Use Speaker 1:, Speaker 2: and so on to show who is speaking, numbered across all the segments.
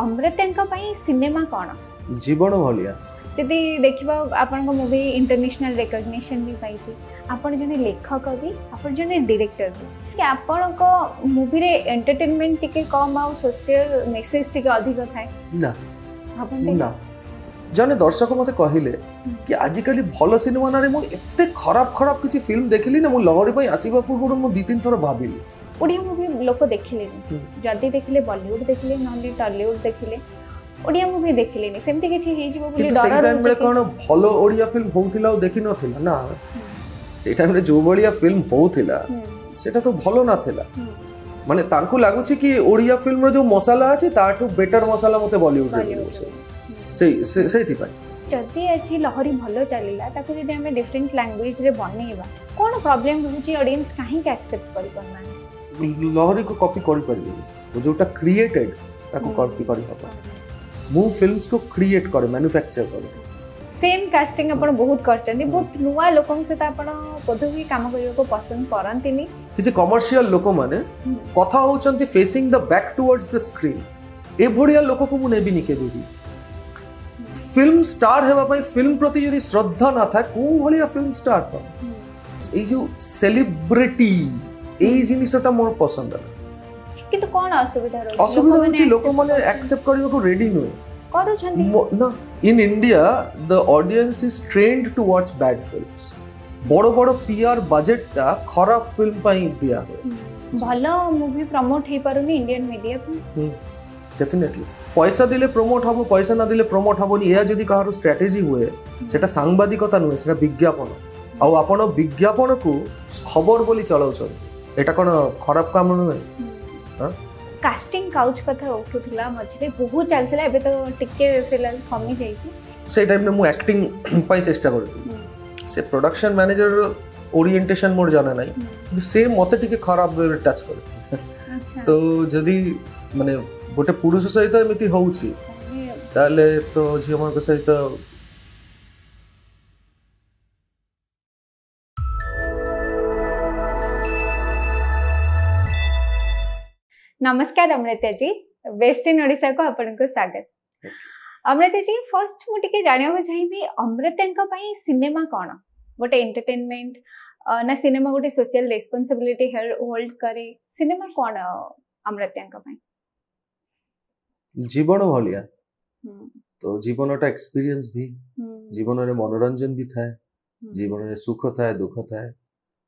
Speaker 1: अमृतंक पई सिनेमा कोन
Speaker 2: जीवन भलिया
Speaker 1: जदि देखिबा आपन को मूवी इंटरनेशनल रिकॉग्निशन भी पाइछि आपन जने लेखक भी आपन जने डायरेक्टर भी कि आपन को मूवी रे एंटरटेनमेंट टिके कम आ सोशल मेसेज टिके अधिक थाए
Speaker 2: ना
Speaker 1: आपन
Speaker 2: ना जने दर्शक मते कहिले कि आजिकली भल सिनेमा ना रे मु एते खराब खराब किछि फिल्म देखिली ना मु लहरी पई आसीबा पूर्व मु 2-3 थर भाबिली
Speaker 1: ओडिया मूवी लोक देखिले जदि देखिले बॉलीवुड देखिले नॉन टॉलीवुड देखिले ओडिया मूवी देखिले नि सेमति किछि हे जीवो बोली डर
Speaker 2: टाइम रे कोन भलो ओडिया फिल्म होउथिला ओ देखि नथिला ना से टाइम रे जो बलिया फिल्म होउथिला सेटा तो भलो ना थिला माने तांकु लागुछि कि ओडिया फिल्म रो जो मसाला अछि ताटू बेटर मसाला मते बॉलीवुड रे से थी पाई
Speaker 1: जदि अछि लहरी भलो चलिला ताकु जदि हमें डिफरेंट लैंग्वेज रे बनेबा कोन प्रॉब्लम होछि ऑडियंस काहे के एक्सेप्ट करि परना
Speaker 2: लहरी को कॉपी करि परिबे जोटा क्रिएटेड ताकु कॉपी करि हबा मु फिल्म्स को क्रिएट करे मैन्युफैक्चर करे
Speaker 1: सेम कास्टिंग अपन बहुत करचंदी बहुत नुवा लोकन से अपन पदवी काम करियो को पसंद करंतिनी
Speaker 2: किछि कमर्शियल लोक माने कथा होचंती facing the back towards the screen ए भडिया लोक को मु नेबी निके देबी फिल्म स्टार हेबा पई फिल्म प्रति यदि श्रद्धा ना था को भलिया फिल्म स्टार पा ए जो सेलिब्रिटी ए जिनिसटा मोर पसंद है
Speaker 1: किंतु कोन असुविधा
Speaker 2: होची लोक माने एक्सेप्ट करियो को रेडी नो
Speaker 1: करू छंदी
Speaker 2: ना in India the audience is trained to watch bad films बड़ बड़ पीआर बजट ता खराब फिल्म पई दिया हो
Speaker 1: भलो मूवी प्रमोट हे पारुनी इंडियन मीडिया पे
Speaker 2: डेफिनेटली पैसा दिले प्रमोट हबो पैसा ना दिले प्रमोट हबोनी या जदी कहारो स्ट्रेटजी हुए सेटा सांबादिकता नुहे सेटा विज्ञापन आ आपण विज्ञापन को खबर बोली चलाउ छ एटा कोन खराब काम नुहे हां
Speaker 1: कास्टिंग काउच कथा उठुथला मझरे बहुत चलथला एबे तो टिके फिलहाल कमी जाईची
Speaker 2: से टाइम में मु एक्टिंग पई चेष्टा करथि से प्रोडक्शन मैनेजर ओरिएंटेशन मोर जाना नाही से मते टिके खराब वे टच कर
Speaker 1: अच्छा
Speaker 2: तो जदी माने गोटे पुरुष सहित एमिति होउची ताले तो झियो मन को सहित
Speaker 1: नमस्कार अमृता जी वेस्ट इन ओडिशा को आपन को स्वागत अमृता जी फर्स्ट मु टिके जानियो को चाहिबी अमृतंक पई सिनेमा कोन गोटे एंटरटेनमेंट ना सिनेमा गोटे सोशल रिस्पांसिबिलिटी होल्ड करे सिनेमा कोन अमृतंक पई
Speaker 2: जीवन भलिया तो जीवनटा एक्सपीरियंस भी जीवन रे मनोरंजन भी थाए जीवन रे सुख थाए दुख थाए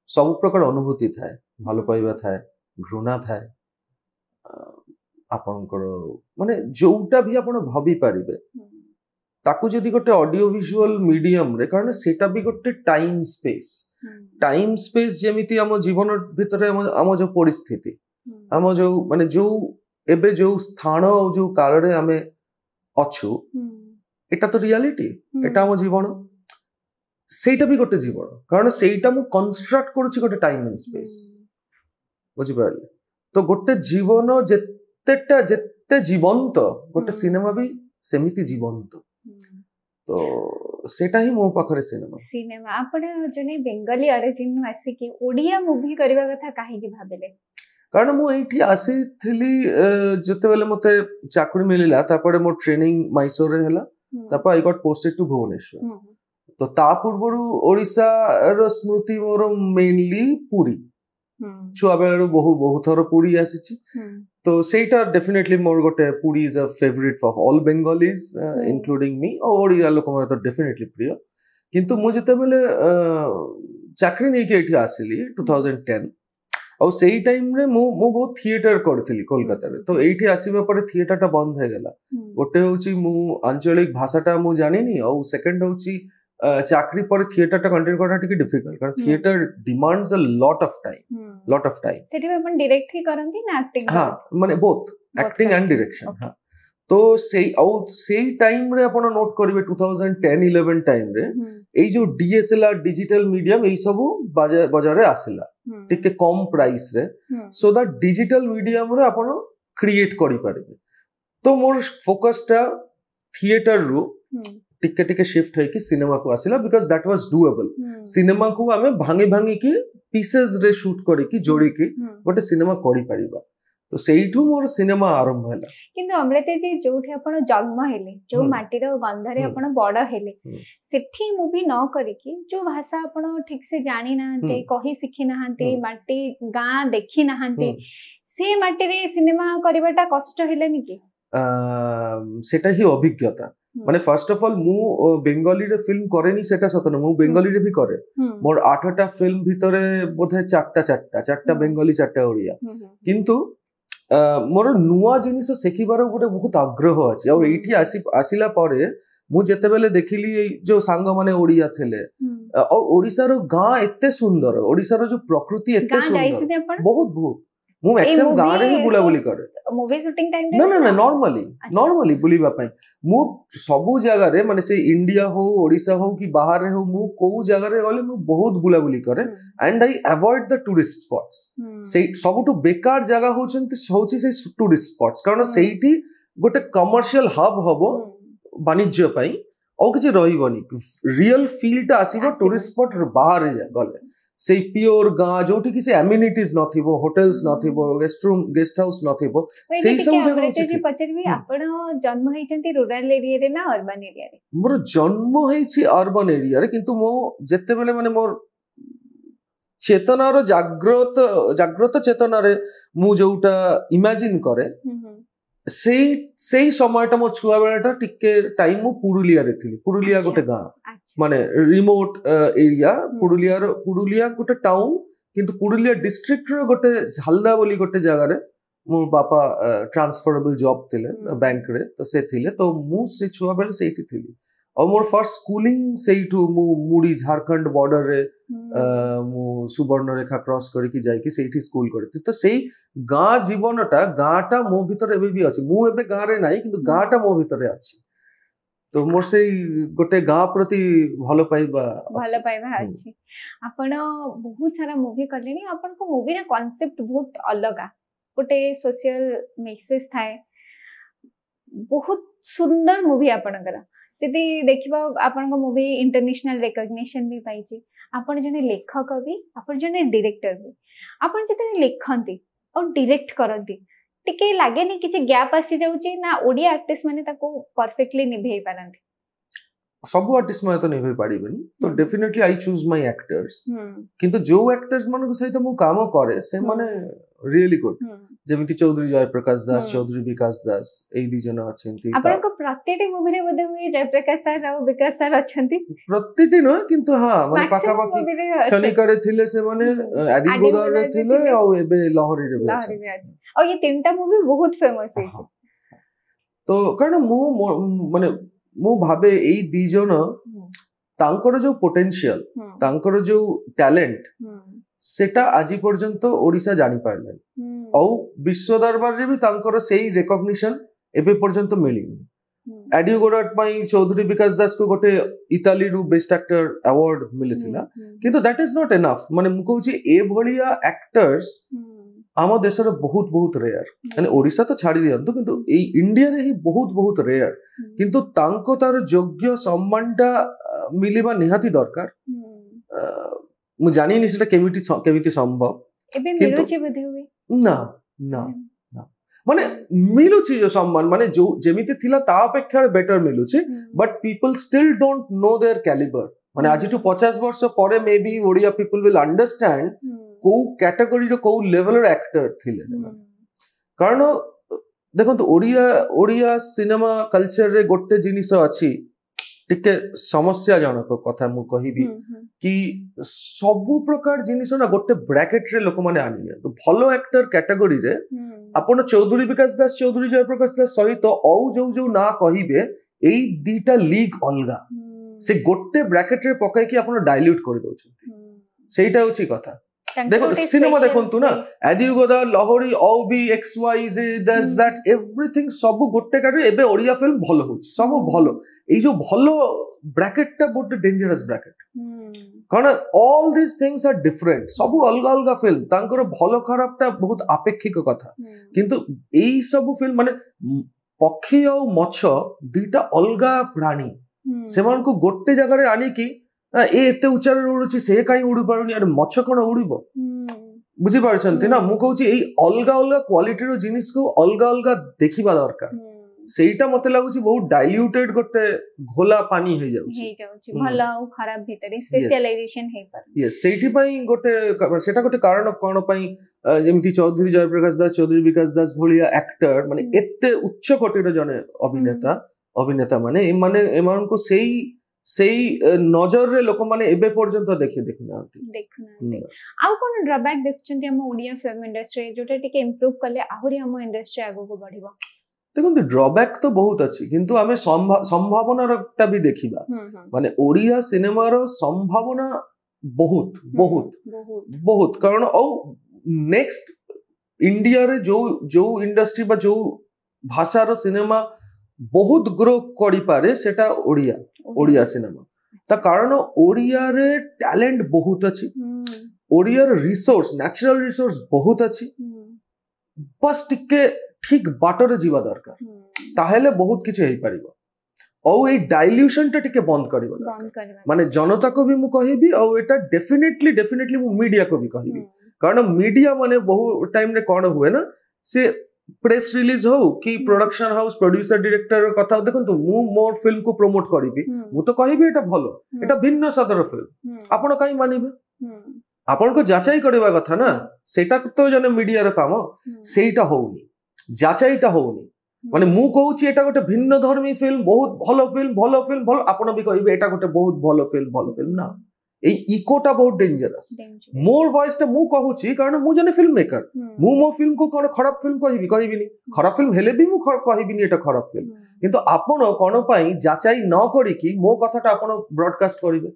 Speaker 2: सब प्रकार अनुभूति थाए भलो पाइबा थाए घृणा थाए आपनकर माने जोटा भी आपण भाबी पारिबे ताकू जदी गोटे ऑडियो विजुअल मीडियम रे कारण सेटा भी गोटे टाइम स्पेस जेमिति हम जीवन भितरे हम जो परिस्थिति हम जो माने जो एबे जो स्थान और जो काल रे हमें अछु एटा तो रियलिटी एटा हम जीवन सेटा भी गोटे जीवन कारण सेटा मु कंस्ट्रक्ट करूची गोटे टाइम एंड स्पेस बुझि पारले तो गोटे जीवन जेते जीवंत गोटे सिनेमा भी सेमिति जीवंत तो सेटा ही मो पाखरे सिनेमा
Speaker 1: आपण जने बेंगली ओरिजिन आसी के ओडिया मूवी करबा कथा काहे की भाबेले
Speaker 2: कारण मु एठी आसी थिली जते बेले मते चाकरी मिलिला तापरे मो ट्रेनिंग मैसूर रे हला तापा I got posted to Bhubaneswar तो ता पूर्वरु ओडिसा रो स्मृति मोर मेनली पुरी छुआ बेलु बहुत थर पुरी आसी तो सेटा डेफिनेटली मोर गोटे Puri is a favourite for all Bengalis including me और ओडिया लोक मोर तो डेफिनेटली प्रिय किंतु मु जते बेले चाकरी नै के एठी आसीली 2010 और सेही टाइम रे मु बहुत थिएटर करथिली कोलकाता रे तो एठी आसीबा परे थिएटर टा बंद हे गेला गोटे होची मु आंचलिक भाषाटा मु जानिनी और सेकंड होची चाकरी पर थिएटर टा कंटिन्यू करना टिके डिफिकल्ट कारण theatre demands a lot of time
Speaker 1: सेठी में अपन डायरेक्ट ही करंती ना एक्टिंग
Speaker 2: हां माने बोथ एक्टिंग एंड डायरेक्शन हां तो सेही टाइम रे अपन नोट करिवे 2010-11 टाइम रे एई जो डीएसएलआर डिजिटल मीडियम एई सब बाजार रे आसिला टिके कम प्राइस रे सो दैट डिजिटल मीडियम रे अपन क्रिएट करि पारिबे तो मोर फोकस टा थिएटर रो टिके टिके शिफ्ट है कि सिनेमा को आसिला because that was doable cinema को हमें भांगी भांगी की पीसेस रे शूट करी की जोड़ी की गोटे सिनेमा करि परिबा तो सेइठू मोर सिनेमा आरंभ हैला
Speaker 1: କିନ୍ତୁ ଅମୃତା जी ଯୋଉଠି ଆପଣ ଜନ୍ମ ହେଲେ ଯୋଉ ମାଟିର ଗନ୍ଧରେ ଆପଣ ବଡ ହେଲେ ସେଠି ମୁଭି ନ କରିକି ଯୋଉ ଭାଷା ଆପଣ ଠିକ ସେ ଜାଣି ନାହାନ୍ତି କହି ଶିଖି ନାହାନ୍ତି ମାଟି ଗାଁ ଦେଖି ନାହାନ୍ତି ସେ ମାଟିରେ ସିନେମା କରିବାଟା କଷ୍ଟ ହେଲେନି କି
Speaker 2: सेटा ही अभिज्ञता माने फर्स्ट ऑफ ऑल मु बेंगली रे फिल्म करेनी सेटा सत न मु बेंगली रे भी करे मोर 8टा फिल्म भितरे बोधे 4टा बेंगली 4टा ओडिया किंतु मोर नुआ जिनिस शिखिबार गोटे बहुत आग्रह अछि और एठी आसिला परे मु जेते बेले देखिली जो सांग माने ओडिया थिले और ओडिसा रो गां एते सुंदर ओडिसा रो जो प्रकृति एते सुंदर बहुत बहुत मु मैक्सिमम गां रे ही बुला बुली करे
Speaker 1: मूवी शूटिंग टाइम रे
Speaker 2: ना नॉर्मली बुलीबा पई मु सबु जगह रे माने से इंडिया हो ओडिसा हो कि बाहर रे हो मु को जगह रे गले मु बहुत बुला बुली करे and I avoid the tourist spots से सबटु बेकार जगह होची से टूरिस्ट स्पॉट्स कारण सेठी गोटे कमर्शियल हब हबो वाणिज्य पई और किछि रहिबनी रियल फील ता आसीबो टूरिस्ट स्पॉट बाहर रे गले से प्योर गां जोठी कि से एमिनिटीज नथिबो होटल्स नथिबो गेस्ट हाउस नथिबो सेही सब जगह
Speaker 1: होची जी पचरबी आपण जन्म हेचंती रूरल एरिया रे ना अर्बन एरिया रे
Speaker 2: मोर जन्म हेछि अर्बन एरिया रे किंतु मो जत्ते बेले माने मोर चेतनार जाग्रत चेतना रे मु जोटा इमेजिन करे सेही समयटा मो छुआ बेलाटा टिके टाइम मु पुरुलिया रे थिली पुरुलिया गोटे गां माने रिमोट एरिया पुरुलिया गोटे टाउन किंतु पुरुलिया डिस्ट्रिक्ट रो गोटे झालदा बोली गोटे जगह रे मो बापा ट्रांसफरेबल जॉब थिले बैंक रे तो से थिले तो मु से छुआ बेले सेठी थिली और मोर फर्स्ट स्कूलिंग सेठू मु मुड़ी झारखंड बॉर्डर रे मु सुवर्ण रेखा क्रॉस करके जाई कि सेठी स्कूल करती तो सेही गां जीवनटा गांटा मो भीतर एबे भी अछि मु एबे गां रे नाही किंतु गांटा मो भीतर अछि तो मोर से गोटे गां प्रति भलो पाइबा
Speaker 1: अछि आपण बहुत सारा मूवी करलेनी आपण को मूवी रा कांसेप्ट बहुत अलगा गोटे सोशल मेसेज थाए बहुत सुंदर मूवी आपनकर जदि देखिबा आपन को मूवी इंटरनेशनल रिकॉग्निशन भी पाइछि आपण जने लेखक भी आपण जने डायरेक्टर भी आपण जते लेखंती और डायरेक्ट करंती टिके लागे नि किछि गैप आसी जाउछि ना ओडिया आर्टिस्ट माने ताको परफेक्टली निभेई पारंती
Speaker 2: सब आर्टिस्ट माने तो निभेई पाडिबेनी तो definitely I choose my actors किंतु जो एक्टर्स माने को सहित मु काम करे से माने रियली गुड जेमिति चौधरी जयप्रकाश दास चौधरी विकास दास एई दि जन अछंती
Speaker 1: आपण को प्रत्येक मूवी रे बोधे हुए जयप्रकाश सर और विकास सर अछंती
Speaker 2: प्रत्येक न किंतु हां माने पाका पाकी शनि करे थिले से माने आदि गोदार रे थिले और एबे लहरी रे
Speaker 1: अछि और ये तीनटा मूवी बहुत फेमस है
Speaker 2: तो कारण मु माने मु भाबे एई दि जन तांकर जो पोटेंशियल तांकर जो टैलेंट सेटा आजि पर्यंत ओडिसा जानि पारले और विश्व दरबार रे भी तांकर सेही रिकॉग्निशन एबे पर्यंत मिलिनी एडियो गोडाट पई चौधरी विकास दास को गोटे इटाली रु बेस्ट एक्टर अवार्ड मिलिथिला किंतु दैट इज नॉट एनफ माने मु कहूची ए भलिया एक्टर्स आम देश बहुत बहुत रेयर माने ओडिसा तो छाड़ी दियंतु किंतु ए इंडिया रे ही बहुत रेयर किंतु तांको तार योग्य सम्मानटा मिलिबा निहाती दरकार मु जानि नि सेटा केमिति संभव
Speaker 1: एबे मिलुची बधे हुए
Speaker 2: ना ना ना माने मिलुची जो सम्मान माने जो जेमिति थिला ता अपेक्षा बेटर मिलुची but people still don't know their calibre माने आज टू 50 वर्ष परे may be Odia people will understand को कैटेगरी रो को लेवल रो एक्टर थिले कारण देखंतु ओडिया सिनेमा कल्चर रे गोटे जिनिस अछि टिके समस्या जनक कथा मु कहिबी कि सबु प्रकार जिनिस ना गोटे ब्रैकेट रे लोक माने आनिले तो भलो एक्टर कैटेगरी रे आपण चौधरी विकास दास चौधरी जयप्रकाश दास सहित औ जो ना कहिबे एई दीटा लीग अलगा से गोटे ब्रैकेट रे पकाई कि आपण डाइल्यूट कर दोछथि सेटा होची कथा देखो सिनेमा देखंतु ना आदि गोदा लहरी औ B X Y Z this that everything सब गोटे काटे एबे ओडिया फिल्म भलो होची सब भलो ए जो भलो ब्रैकेट ता गोटे डेंजरस ब्रैकेट कारण all this things are different सब अलग अलग फिल्म तांकर भलो खराब ता बहुत आपेक्षिक कथा किंतु एई सब फिल्म माने पक्षी और मछ दुईटा अलगा प्राणी सेमान को गोटे जगह आनी की ए एते उच्चार उड़ुची से काई उड़ी पारुनी अरे मछ कोन उड़िबो बुझी पारछंती ना मु कहूची एई अलगा अलगा क्वालिटी रो जिनिस को अलगा अलगा देखिबा दरकार सेटा मते लागुची बहुत डाइल्यूटेड गोटे घोला पानी हे जाउची
Speaker 1: भलो और खराब भीतर स्पेशलाइजेशन हे पर
Speaker 2: यस सेठी पई गोटे सेटा गोटे कारण कोन पई जेमती चौधरी जयप्रकाश दास चौधरी विकास दास भलिया एक्टर माने एते उच्च कोटिर जने अभिनेता माने एमान को सेई नजर रे लोक माने एबे पर्यंत देखना
Speaker 1: आउ कोन ड्रॉबैक देखछन्ती हम ओडिया फिल्म इंडस्ट्री जोटा टिके इंप्रूव करले आहुरी हम इंडस्ट्री आगो को बढ़िबो
Speaker 2: देखो ड्रॉबैक तो बहुत अच्छी किंतु आमे संभावना भी देखिबा माने ओडिया सिनेमा रो संभावना बहुत बहुत बहुत कारण औ नेक्स्ट इंडिया रे जो इंडस्ट्री बा जो भाषा रो सिनेमा बहुत ग्रो करि पारे सेटा ओडिया सिनेमा ता कारण ओडिया रे टैलेंट बहुत अच्छी ओडिया रे रिसोर्स नेचुरल रिसोर्स बहुत अच्छी बस टिके ठीक बाटर जीवा दरकार ताहेले बहुत किछि हेई परिबो औ ए डाइल्यूशन टा टिके बंद करबो माने जनता को भी मु कहिबी औ एटा डेफिनेटली मु मीडिया को भी कहिबी कारण मीडिया माने बहुत टाइम रे कोन हुए ना से प्रेस रिलीज हो कि प्रोडक्शन हाउस प्रोड्यूसर डायरेक्टर कथा देखंतु मु मोर फिल्म को प्रमोट करिबी मु तो कहिबी एटा भलो एटा भिन्न सदर फिल्म आपण काई मानिबे आपण को जाचाई करबा कथा ना सेटा तो जने मीडिया रो काम सेटा होउनी जाचाईटा होउनी माने मु कहूची एटा गोटे भिन्न धर्मी फिल्म बहुत भलो फिल्म आपण भी कहिबे एटा गोटे बहुत भलो फिल्म ना ए इकोटा बहुत डेंजरस मोर वॉइस टा मु कहूची कारण मु जने फिल्म मेकर मु मो फिल्म को कोन खराब फिल्म कहिबिनी खराब फिल्म हेले भी मु कहिबिनी एटा खराब फिल्म किंतु आपण कोन पई जाचाई न करी कि मो कथाटा आपण ब्रॉडकास्ट करिवे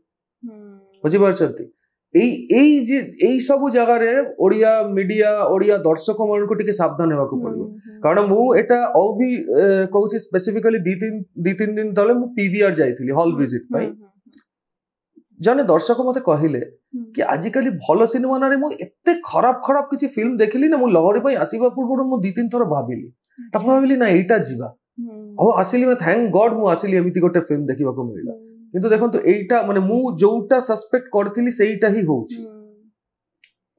Speaker 2: बुझि पारछंती एई सब जगह रे ओडिया मीडिया ओडिया दर्शक मन को टिके सावधान हेबा को पड़ो कारण मु एटा औ भी कहूची स्पेसिफिकली दी तीन दिन तले मु पीवीआर जाईथिली हॉल विजिट पई जने दर्शक मते कहिले कि आजिकली भलो सिनेमा ना रे मु एते खराब किछि फिल्म देखिली ना मु लहरी पई आसीबा पूर्व मु दी तीन थर भाबिली तब भाबिली ना एटा जीवा औ आसिली में थैंक गॉड मु आसिली एमिति गोटे फिल्म देखिबा को मिलला किंतु देखंतु एटा माने मु जोटा सस्पेक्ट करथिली सेईटा ही होउची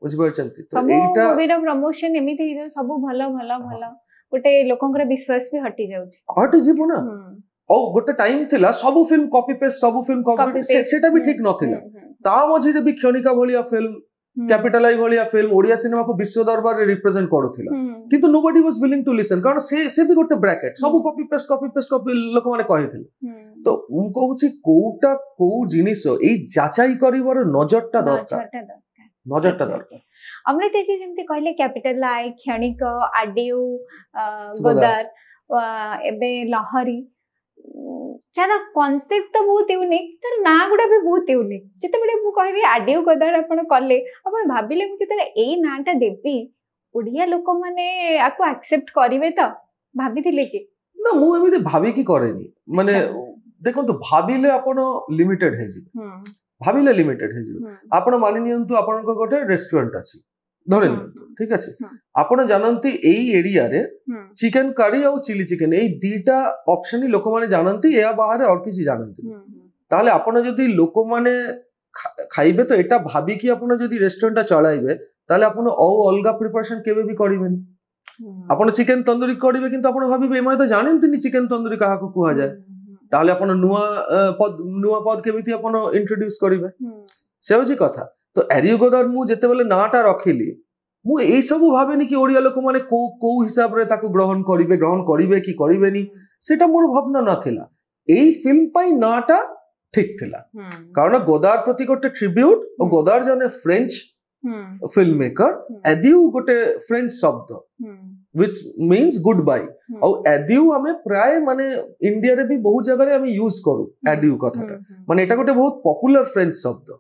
Speaker 2: बुझि परछंती
Speaker 1: तो एटा मूवी रो प्रमोशन एमिति ही सब भलो गोटे लोकंकर विश्वास भी हटि
Speaker 2: जीवो ना औ गोटे टाइम थिला सब फिल्म कॉपी पेस्ट सेटा भी ठीक नथिला ता मझिरे भी क्षणिका भलिया फिल्म कैपिटल भलिया फिल्म ओडिया सिनेमा को विश्व दरबार रे रिप्रेजेंट करूथिला किंतु nobody was willing to listen कारण से भी गोटे ब्रैकेट सब कॉपी पेस्ट लोक माने कहिथिले तो उन कहूची कोउटा को जिनिस ए जाचाई करिवार नजरटा दरकार
Speaker 1: अमृत जी जेमती कहले कैपिटल आई क्षणिक आडियो गोदार एबे लहरी चारा कॉन्सेप्ट तो बहुत यूनिक तर ना गुडा भी बहुत यूनिक जते बडे मु कहबी आडियो गोदार आपण कले आपण भाबिले मु जते एई नाटा देबी ओडिया लोक माने आको एक्सेप्ट करिवे त भाबिथिले कि
Speaker 2: ना मु एमिते भाबी की करेनी माने देखो तो भाबिले आपण लिमिटेड हे जी आपण मानि नियंतु आपण को गोटे रेस्टोरेंट अछि धरेन ठीक अछि आपण जानंती एई एरिया रे चिकन करी और चिली चिकन एई दीटा ऑप्शन ही लोक माने जानंती या बाहर और किसी जानंती ताले आपण जदी लोक माने खाइबे तो एटा भाबी कि आपण जदी रेस्टोरेंट चलाइबे ताले आपण अलगा प्रिपरेशन केबे भी करिवेनी आपण चिकन तंदूरी करिवे किंतु आपण भाबी एमा तो जानंती चिकन तंदूरी काहा को कुहा जाय ताले आपण नुआ पद केमिति आपण इंट्रोड्यूस करिवे से होची कथा तो एरियो गोदार मु जेते बेले नाटा रखिली मु एई सब भाबेनी कि ओडिया लोक माने को हिसाब रे ताको ग्रहण करिवे कि करिवेनी सेटा मोर भावना नथिला एई फिल्म पई नाटा ठीक थिला कारण गोदार प्रति गोटे ट्रिब्यूट और गोदार जने फ्रेंच फिल्म मेकर एदिउ गोटे फ्रेंच शब्द which means goodbye और एदिउ हमें प्राय माने इंडिया रे भी बहुत जगह रे हमें यूज करू एदिउ कथाटा माने एटा गोटे बहुत पॉपुलर फ्रेंच शब्द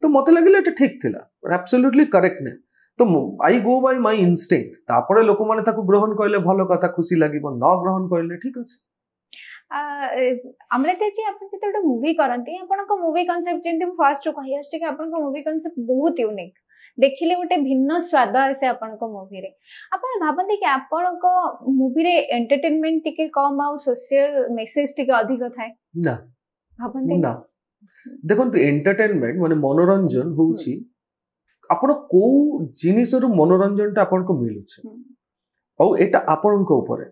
Speaker 2: तो मते लागिले एटा ठीक थिला एब्सोल्युटली करेक्ट ने तो आई गो बाय माय इंस्टिंक्ट तापरे लोक माने ताको ग्रहण कइले भलो कथा खुशी लागिबो न ग्रहण कइले ठीक अछि
Speaker 1: अमृता जी आपण जते गोटे मूवी करंती आपण को मूवी कांसेप्ट जेंति फर्स्ट कहि आछी कि आपण को मूवी कांसेप्ट बहुत यूनिक देखिले गोटे भिन्न स्वाद आसे आपण को मूवी रे आपण भाबंती कि आपण को मूवी रे एंटरटेनमेंट टिके कम आ सोशल मेसेज टिके अधिक थाए
Speaker 2: ना
Speaker 1: भाबंती
Speaker 2: ना देखंतु एंटरटेनमेंट माने मनोरंजन होउची आपण को जिनिस रु मनोरंजन टा आपण को मिलुछ और एटा आपण को ऊपर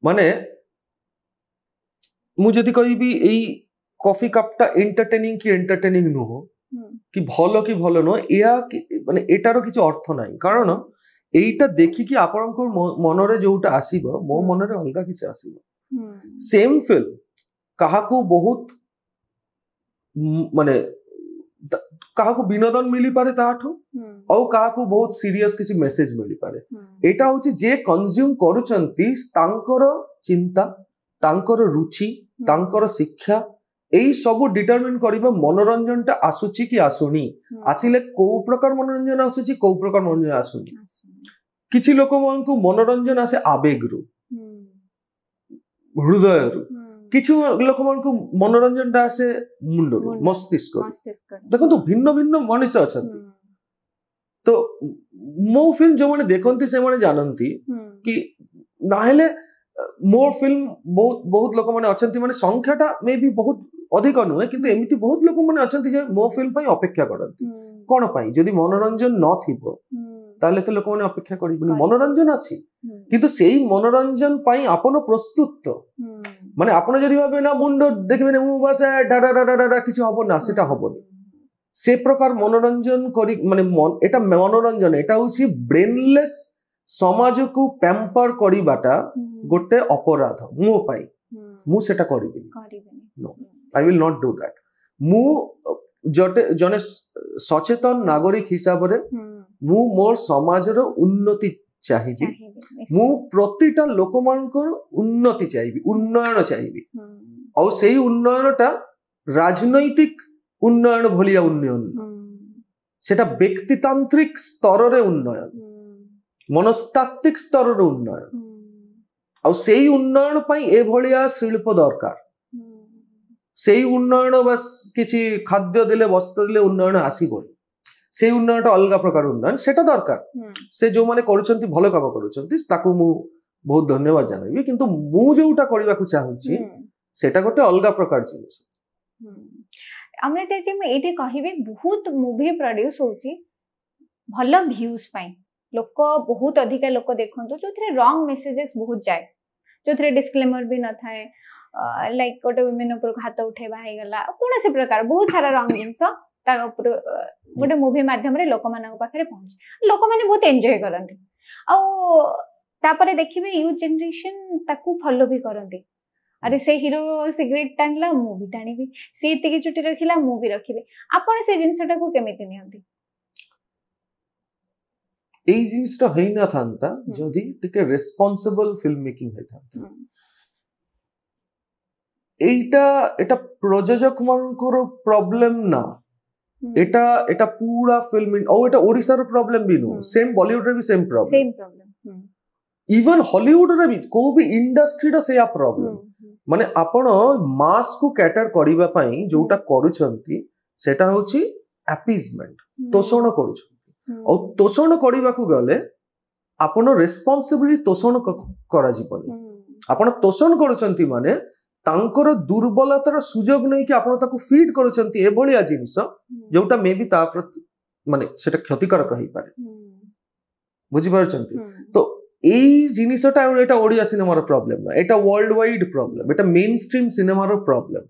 Speaker 2: माने मु जदी कहबी एई कॉफी कप टा एंटरटेनिंग की एंटरटेनिंग नु हो कि भलो नो या माने एटार किछि अर्थ नाही कारण एटा देखि कि आपण को मनरे जोटा आसीबो मो मनरे अलगा किछि आसीबो सेम फिल्म कहा को बहुत माने कहा को विनोदन मिली पारे ताठो और कहा को बहुत सीरियस किसी मेसेज मिली पारे एटा होची जे कंज्यूम करूचंती तांकर चिंता तांकर रुचि तांकर शिक्षा एई सब डिटरमिन करिबा मनोरंजन टा आसुची कि आसुनी आसिले को प्रकार मनोरंजन आसुची को प्रकार मनोरंजन आसुनी किछि लोक को मनोरंजन आसे आवेग रु हृदय रु किछु लोक को मनोरंजन टा आसे मुंड रु मस्तिष्क देखो तो भिन्न भिन्न मनुष्य अछंती तो मो फिल्म जो माने देखंती से माने जानंती कि नाहेले मोर फिल्म बहुत बहुत लोक माने अछंती माने संख्याटा मे भी बहुत अधिक नुहे किंतु एमिति बहुत लोक माने अछंती जे मो फिल्म पई अपेक्षा करंती कोन पई जदी मनोरंजन न थिबो ताले तो लोक माने अपेक्षा करिबनी मनोरंजन अछि किंतु सेही मनोरंजन पई आपण प्रस्तुत तो माने आपण जदी भाबे ना मुंड देखबे मु बस डाडा डाडा डाडा किछि हबो ना सेटा हबोनी से प्रकार मनोरंजन करी माने एटा मनोरंजन एटा होछि ब्रेनलेस समाज को पैम्पर करिबाटा गोटे अपराध मो पाई मु सेटा करिबिनी no I will not do that मु जने सचेतन नागरिक हिसाब रे मु मोर समाज रो उन्नति चाहिबी मु प्रतिटा लोक मानकर उन्नति चाहिबी उन्नयन चाहिबी और सेही उन्नयनटा राजनैतिक उन्नयन भलिया उन्नयन सेटा व्यक्तितांत्रिक स्तर रे उन्नयन मनस्तात्विक स्तर रे उन्नयन और सेही उन्नयन पई ए भलिया शिल्प दरकार सेही उन्नयन बस किछि खाद्य दिले वस्त्र दिले उन्नयन आसीबो से उन्नयन अलग प्रकार उन्नयन सेटा दरकार से जो माने करूछंती भलो काम करूछंती ताकू मु बहुत धन्यवाद जानबी किंतु मु जोटा करबा को चाहूची सेटा गोटे अलग प्रकार जिनिस
Speaker 1: अमृता जी मैं एठी कहिबे बहुत मूवी प्रोड्यूस होची भलो व्यूज पई लोक बहुत अधिक लोक देखंतु जोथरे रॉन्ग मेसेजेस बहुत जाय जोथरे डिस्क्लेमर भी न थाए लाइक गोटे वुमेन ऊपर हाथ उठेबा हे गला कोन से प्रकार बहुत सारा रॉन्ग जिंस ता ऊपर गोटे मूवी माध्यम रे लोक मानक पाखरे पहुंच लोक माने बहुत एन्जॉय करंती आ तापरे देखिबे यूथ जनरेशन ताकू फॉलो भी करंती अरे से हीरो सिगरेट टाणला मूवी टाणीबी से इतकी चुटी रखिला मूवी रखिबे आपण से जिंसटा को केमिति नियंती
Speaker 2: एई जिंसटा हेई ना थांता जदी टिके रेस्पोंसिबल फिल्म मेकिंग हे थांता एटा एटा प्रोजेक्ट मानकर प्रॉब्लम ना एटा एटा पूरा फिल्म और एटा ओडिसा रो प्रॉब्लम भी नो सेम बॉलीवुड रे भी सेम प्रॉब्लम इवन हॉलीवुड रे भी को भी इंडस्ट्री रो सेया प्रॉब्लम माने आपण मास को कैटर करिबा पई जोटा करूछंती सेटा होची अपीजमेंट तोषण करूछंती और तोषण करिबा को गले आपण रेस्पोंसिबिलिटी तोषण करा जीवनी आपण तोषण करूछंती माने तांकर दुर्बलतार सुजोग नै कि आपण ताको फीड करूछंती ए भलिया जिंस जोटा मे भी ता माने सेटा क्षतिकारक कहि पारे बुझि पारछंती तो এই জিনিসটা এটা ওড়িয়া সিনেমার প্রবলেম না এটা ওয়ার্ল্ড ওয়াইড প্রবলেম এটা মেইন স্ট্রিম সিনেমার প্রবলেম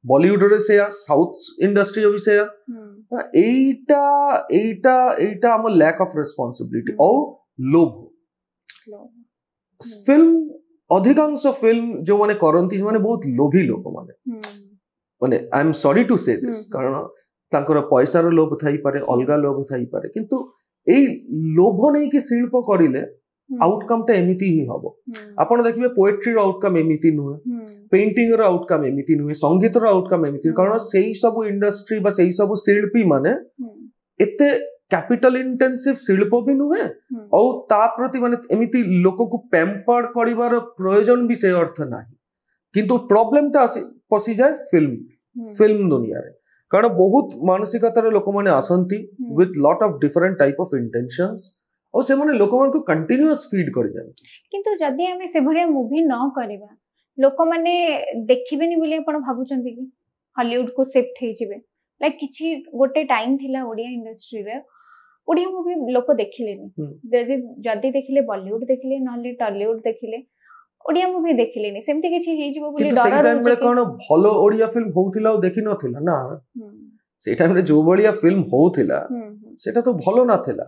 Speaker 2: বলিউড রে সেয়া সাউথ ইন্ডাস্ট্রি রে সেয়া এইটা এইটা এইটা আমার ল্যাক অফ রেসপন্সিবিলিটি ও লোভ ফিল্ম अधिकांश फिल्म जो माने करंती माने बहुत लोभी लोक माने आई एम सॉरी टू से दिस कारण तांकर पैसा रो लोभ थाई पारे अलगा लोभ थाई पारे किंतु एई लोभ नै कि शिल्प करिले आउटकम टा एमिति ही हबो आपण देखिबे पोएट्री रो आउटकम एमिति नुहे पेंटिंग रो आउटकम एमिति नुहे संगीत रो आउटकम एमिति कारण सेही सब इंडस्ट्री बा सेही सब शिल्पी माने एते कैपिटल इंटेंसिव शिल्प भी नुहे और ता प्रति माने एमिति लोक को पैम्पर्ड करिवार प्रयोजन भी से अर्थ नाही किंतु प्रॉब्लम ता पसी जाए फिल्म दुनिया रे कारण बहुत मानसिकतार लोक माने आसंती with lot of different type of intentions और से माने लोक मान को कंटीन्यूअस फीड कर जाय
Speaker 1: किंतु जदी हमें से भरिया मूवी न करबा लोक माने देखिबेनी बोली आपण भाबुचंती कि हॉलीवुड को शिफ्ट हे जिवे लाइक किछि गोटे टाइम थिला ओडिया इंडस्ट्री रे ओडिया मूवी लोक देखिलेनी जदि देखिले बॉलीवुड देखिले नहले टॉलीवुड देखिले ओडिया मूवी देखिलेनी सेमती किछि हेइ जिवो बोली डर
Speaker 2: सेही टाइम रे कोन भलो ओडिया फिल्म होउथिला देखि नथिला ना सेही टाइम रे जो बलिया फिल्म होउथिला सेटा तो भलो नथिला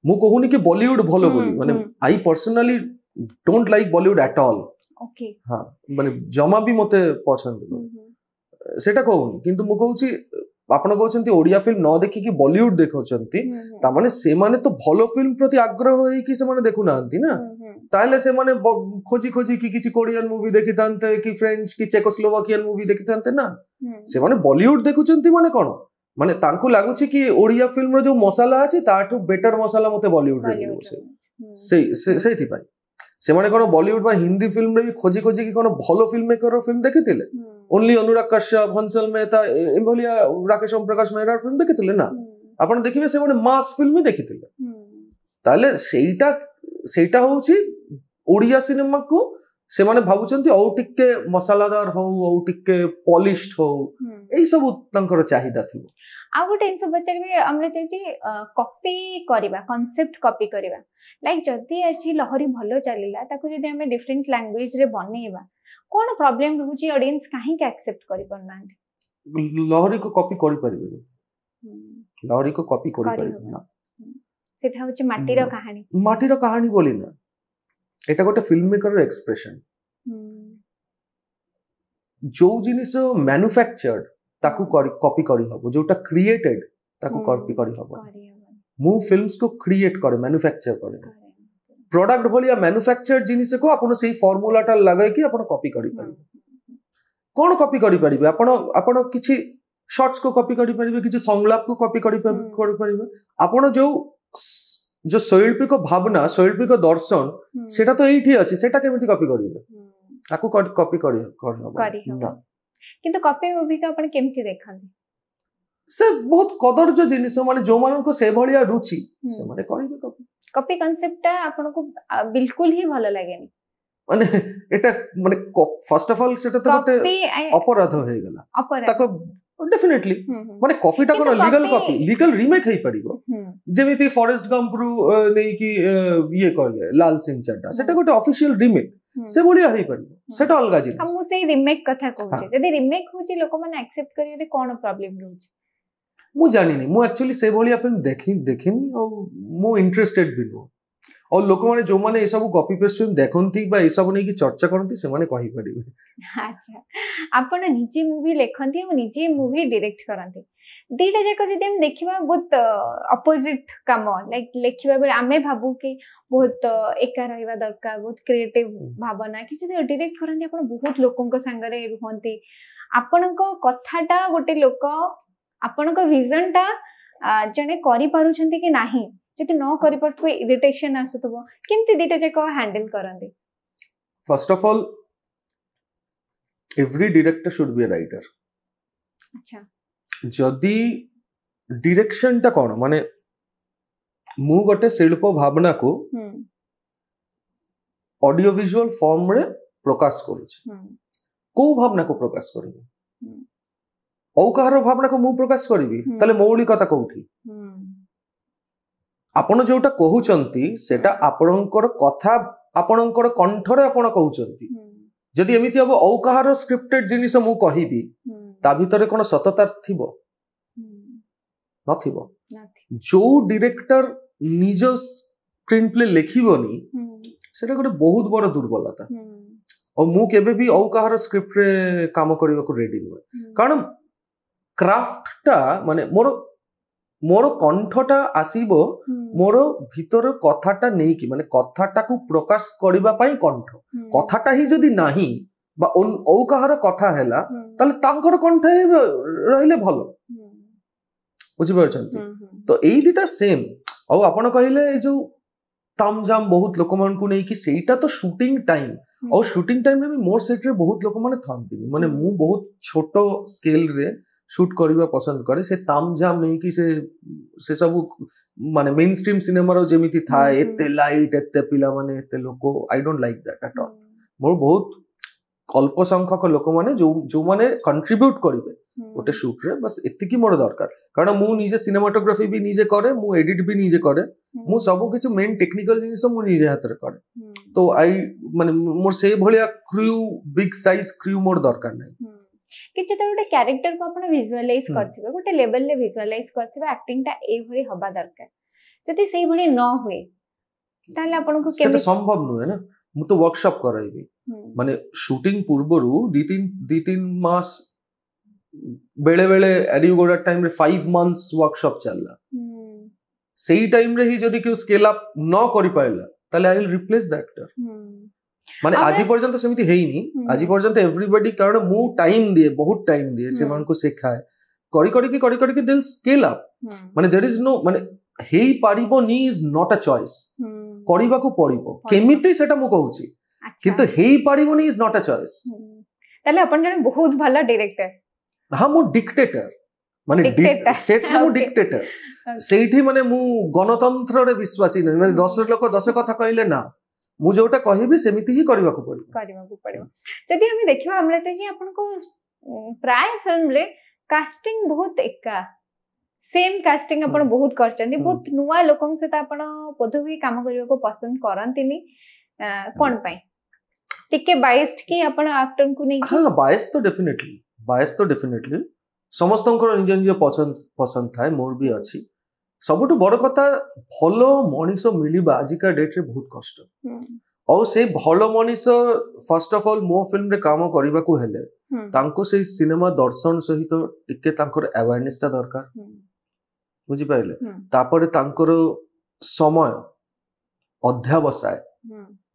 Speaker 2: मु कहूनी कि बॉलीवुड भलो बोली माने I personally don't like Bollywood at all
Speaker 1: okay
Speaker 2: हां माने जमा भी मते पसंद सेटा कहूनी किंतु मु कहूची आपण कहउछंती ओडिया फिल्म न देखि कि बॉलीवुड देखउछंती ता माने से माने तो भलो फिल्म प्रति आग्रह होई कि से माने देखु नांती ना ताले से माने खोजी खोजी कि किछि कोरियन मूवी देखितांते कि फ्रेंच कि चेकोस्लोवाकियन मूवी देखितांते ना से माने बॉलीवुड देखुछंती माने कोन माने तांकु लागुछि कि ओडिया फिल्म रो जो मसाला अछि ताठू बेटर मसाला मते बॉलीवुड रे से सेथि पाई से माने कोन बॉलीवुड बा हिंदी फिल्म रे भी खोजी खोजी कि कोन भलो फिल्म मेकर रो film देखितिले only Anurag Kashyap Hansal Mehta एभलिया Rakesh Om Prakash Mehra film देखितिले ना आपण देखिबे से माने मास फिल्म देखितिले ताले सेटा होउछि ओडिया सिनेमा को से माने भाबुचंती औ टिके मसालादार हो औ टिके पॉलिश्ड हो एई सब तंकर चाहिदा थिबो
Speaker 1: आ गोटे इनसे बचरबे अमृत जी कॉपी करबा कांसेप्ट कॉपी करबा लाइक जदी अछि लहरी भलो चलिला ताको जदी हमें डिफरेंट लैंग्वेज रे बनेबा कोन प्रॉब्लम रहउची ऑडियंस काहे के एक्सेप्ट करि पड़ना
Speaker 2: लहरी को कॉपी करि परिबे लहरी को कॉपी करि परिबे ना
Speaker 1: सेटा होची माटी रो कहानी
Speaker 2: बोली ना एटा गोटे फिल्म मेकर एक्सप्रेशन जो जिनिस मैन्युफैक्चर्ड ताकू कॉपी करी हबो जोटा क्रिएटेड ताकू कॉपी करी हबो मु फिल्म्स को क्रिएट करे मैन्युफैक्चर करे प्रोडक्ट भलिया मैन्युफैक्चर्ड जिनिस को आपण सेही फार्मूलाटा लगाय कि आपण कॉपी करी परिबे कोन कॉपी करी परिबे आपण किछि शॉर्ट्स को कॉपी करी परिबे किछि संलाप को कॉपी करी परिबे आपण जो शैल्पिक भावना शैल्पिक दर्शन सेटा तो एठी अछि सेटा केमिति कॉपी करिवे ताकू कॉपी करी
Speaker 1: किंतु कॉपी मूवी का अपन केमिति देखंती
Speaker 2: से बहुत कदर्ज जिनिस माने जो मानन को से भलिया रुचि से माने करिवे
Speaker 1: कॉपी कांसेप्ट आपन को बिल्कुल ही भलो लागेनी
Speaker 2: माने एटा माने फर्स्ट ऑफ ऑल सेटा तो गोटे अपराध होय गेला ताको डेफिनेटली माने कॉपीटा कोन लीगल रीमेक हेई पड़िबो जेमिति फॉरेस्ट गंप रु नै कि ये कहले लाल सिंह चड्डा सेटा गोटे ऑफिशियल रीमेक से बोलिया हेई पड़िबो सेटा अलगा जिनिस
Speaker 1: हम से रीमेक कथा कहूचे यदि रीमेक होची लोक माने एक्सेप्ट करियो कोन प्रॉब्लम रहउची
Speaker 2: मु जानि नै मु एक्चुअली से बोलिया फिल्म देखिनी और मु इंटरेस्टेड भी नो और लोक माने जो माने ए सब कॉपी पेस्ट फिल्म देखंती बा ए सब नै कि चर्चा करंती से माने कहि परिबे
Speaker 1: अच्छा आपण निजे मूवी लेखंती और निजे मूवी डायरेक्ट करंती दीटा जाक जदि हम देखिबा बहुत अपोजिट काम लाइक लेखिबा बेले आमे भाबू कि बहुत एका रहइबा दरकार बहुत क्रिएटिव भावना कि जदि डायरेक्ट करंती आपण बहुत लोकन संगरे रहंती आपनको कथाटा गोटे लोक आपनको विजनटा जने करि पारुछंती कि नाही जदि न करि परथुवे इरिटेशन आसुतबो केमति दीटा जाक हैंडल करंती
Speaker 2: first of all every director should be a writer
Speaker 1: अच्छा
Speaker 2: जदि डायरेक्शन ता कोन माने मु गोटे शिल्प भावना को ऑडियो विजुअल फॉर्म रे प्रकाश करूछि को भावना को प्रकाश करबी औ कहार भावना को मु प्रकाश करबी तले मौलिकता कोठी आपण जोटा कहउचंती सेटा आपणकर कथा आपणकर कंठरे आपण कहउचंती जदि एमिति अब औ कहार स्क्रिप्टेड जिनिस मु कहिबी ता भितरे कोन सतता थिबो नथिबो जो डायरेक्टर निज स्क्रीन प्ले लेखिबोनी सेटा गोटे बहुत बड़ दुर्बलता और मु केबे भी औ कहार स्क्रिप्ट रे काम करबा को रेडी न कारण क्राफ्टटा माने मोर कंठटा आसीबो मोर भीतर कथाटा नै कि माने कथाटा को प्रकाश करबा पई कंठ कथाटा ही जदी नाही बा औ कहार कथा हैला ताले तांकर कंठ रहिले भलो बुझि परछंती तो एई दिटा सेम औ आपण कहिले जो तामजाम बहुत लोक मन को नै कि सेटा तो शूटिंग टाइम और शूटिंग टाइम रे भी मोर सेट रे बहुत लोक माने थांती माने मु बहुत छोटो स्केल रे शूट करबा पसंद करे से तामजाम नै कि से सब माने मेन स्ट्रीम सिनेमा रो जेमिति थाए एते लाइट एते पिला माने एते लोको I don't like that at all मोर बहुत अल्प संख्यक लोक माने जो माने कंट्रीब्यूट करिवे गोटे शूट रे बस एतिकी मोर दरकार कारण मु निजे सिनेमाटोग्राफी भी निजे करे मु एडिट भी निजे करे मु सब किछु मेन टेक्निकल जिनिस मु निजे हाथ रे करे तो आई माने मोर से भलिया क्रू बिग साइज क्रू मोर दरकार नै
Speaker 1: कि जते गोटे कैरेक्टर को आपण विजुअलाइज करथिबे गोटे लेवल ले विजुअलाइज करथिबे एक्टिंग ता ए भली हबा दरकार जति सेही भली न हुए ताले आपण को
Speaker 2: सेटा संभव नुहे ना मु तो वर्कशॉप कराइबी माने शूटिंग पूर्वरु 2-3 मास बेले बेले एरिगोडा टाइम रे 5 मंथ्स वर्कशॉप चलला सेही टाइम रे ही जदी कि स्केल अप न करि पाइला ताले I will replace the actor माने आज पर्यंत सेमिति हेइनी आज पर्यंत एवरीबॉडी कारण मु टाइम दिए बहुत टाइम दिए से मान को सिखाए करी कि दिल स्केल अप माने देयर इज नो माने हेई पारिबो नी इज नॉट अ चॉइस करिबा को पड़िबो केमिति सेटा मु कहूची किंतु हेई पारिबो नी इज नॉट अ चॉइस
Speaker 1: ताले अपन जने बहुत भला डायरेक्टर
Speaker 2: हां मु डिक्टेटर माने सेट मु डिक्टेटर सेठी माने मु गणतंत्र रे विश्वासी नै माने 10 लोक 10 कथा कहले ना मु जोटा कहिबी सेमिति ही करबा को पड़िबो
Speaker 1: जदी हम देखिबा अमृता जी अपन को प्राय फिल्म रे कास्टिंग बहुत एका सेम कास्टिंग अपन बहुत करचंदी बहुत नुवा लोकन से त अपन पदवी काम करबा को पसंद करंतिनी कोन पई टिके बाइस्ड की अपन एक्टर को नै
Speaker 2: हां बाइस तो डेफिनेटली समस्तंकर निज निज पसंद थाए मोर भी अछि सबटु बड़ कथा भलो मनीष मिलिबा आजिका डेट रे बहुत कष्ट और से भलो मनीष फर्स्ट ऑफ ऑल मो फिल्म रे काम करबा को हेले तांको से सिनेमा दर्शन सहित टिके तांकर अवेयरनेस ता दरकार बुझी पाइले तापरे तांकर समय अध्यावसाय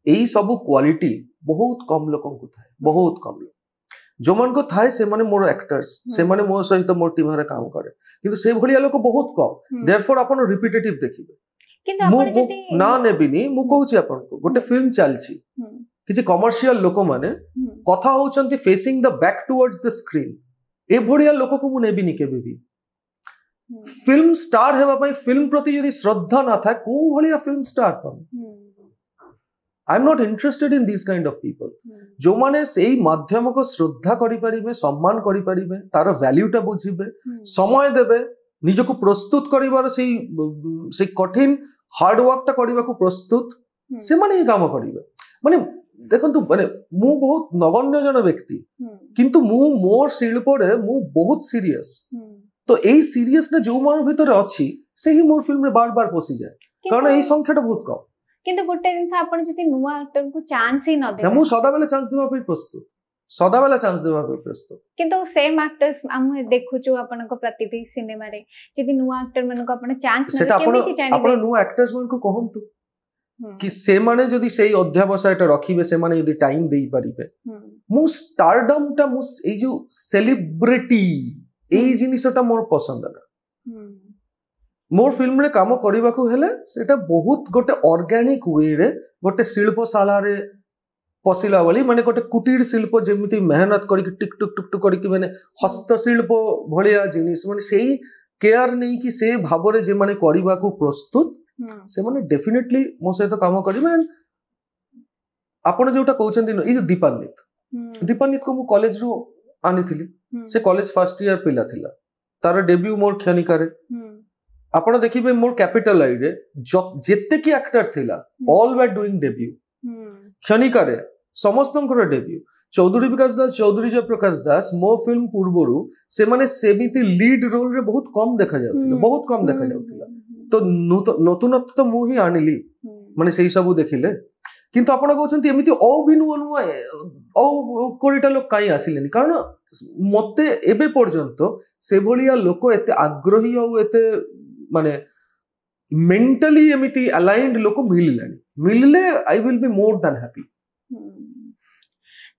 Speaker 2: एई सब क्वालिटी बहुत कम लोकन को थाए बहुत कम लोक जो मन को थाए से माने मोर एक्टर्स से माने मोर सहित मोर टीम रे काम करे किंतु से भलिया लोक बहुत कम देयरफॉर अपन रिपीटेटिव देखिबे
Speaker 1: किंतु अपन जति
Speaker 2: ना नेबिनी मु कहूची अपन को गोटे फिल्म चलची किछि कमर्शियल लोक माने कथा होचंती facing the back towards the screen ए भलिया लोक को मु नेबिनी केबे भी फिल्म स्टार हेबा पई फिल्म प्रति यदि श्रद्धा ना था को भलिया फिल्म स्टार त आई am not interested in this kind of people जो माने सेही माध्यम को श्रद्धा करि परिबे सम्मान करि परिबे तार वैल्यूटा बुझिबे समय देबे निजको प्रस्तुत करिवार से कठिन हार्ड वर्क ता करिबा को प्रस्तुत से माने ही काम करिबे माने देखंतु माने मु बहुत नगण्य जन व्यक्ति किंतु मु मोर शिल्प रे मु बहुत सीरियस तो एई सीरियस ने जो मन भीतर अछि सेही मोर फिल्म रे बार बार पसी जाय कारण एई संख्याटा बहुत कम
Speaker 1: किंतु गोटे दिन से आपण जति नुवा एक्टर को चांस ही न दे
Speaker 2: मु सदा बेले चांस देबा पे प्रस्तुत सदा बेले चांस देबा पे प्रस्तुत
Speaker 1: किंतु सेम एक्टर्स हम देखुचु आपण को प्रतिटी सिनेमा रे जति नुवा एक्टर मन को आपण चांस न केमिति जानिबे
Speaker 2: आपण नुवा एक्टर्स मन को कहंतु कि से माने जदी सेही अध्यावसायटा रखिबे से माने यदि टाइम देई परिबे मु स्टारडम ता मु ए जो सेलिब्रिटी एई जिनिसटा मोर पसंद ना मोर फिल्म रे काम करबा को हेले सेटा बहुत गोटे ऑर्गेनिक वे रे गोटे शिल्पशाला रे पसिला वाली माने गोटे कुटीर शिल्प जेमिति मेहनत करी टिक टुक टुक टुक करी माने हस्तशिल्प भलिया जिनिस माने सेही केयर नै कि से भाव रे जे माने करबा को प्रस्तुत से माने डेफिनेटली मो सहित काम करबे आपण जोटा कहउछन्ती ई जो दीपान्वित को मु कॉलेज रो आनिथिली से कॉलेज फर्स्ट ईयर पिला थिला तार डेब्यू मोर क्षणिका रे आपण देखिबे मोर कैपिटल आई रे जेते की एक्टर थिला ऑल वर डूइंग डेब्यू क्षणिका रे समस्तंकर डेब्यू चौधरी विकास दास चौधरी जयप्रकाश दास मो फिल्म पूर्वरु से माने सेमिति लीड रोल रे बहुत कम देखा जाउतिला तो नतुनत्व तो मु ही आनिली माने सेही सब देखिले किंतु आपण कहउछन्ती एमिति औ भी नुवा औ कोरिटा लोक काई आसिलेनी कारण मते एबे पर्यंत से भलिया लोक एते आग्रही औ एते माने मेंटली एमिति अलाइंड लोक मिलले I will be more than happy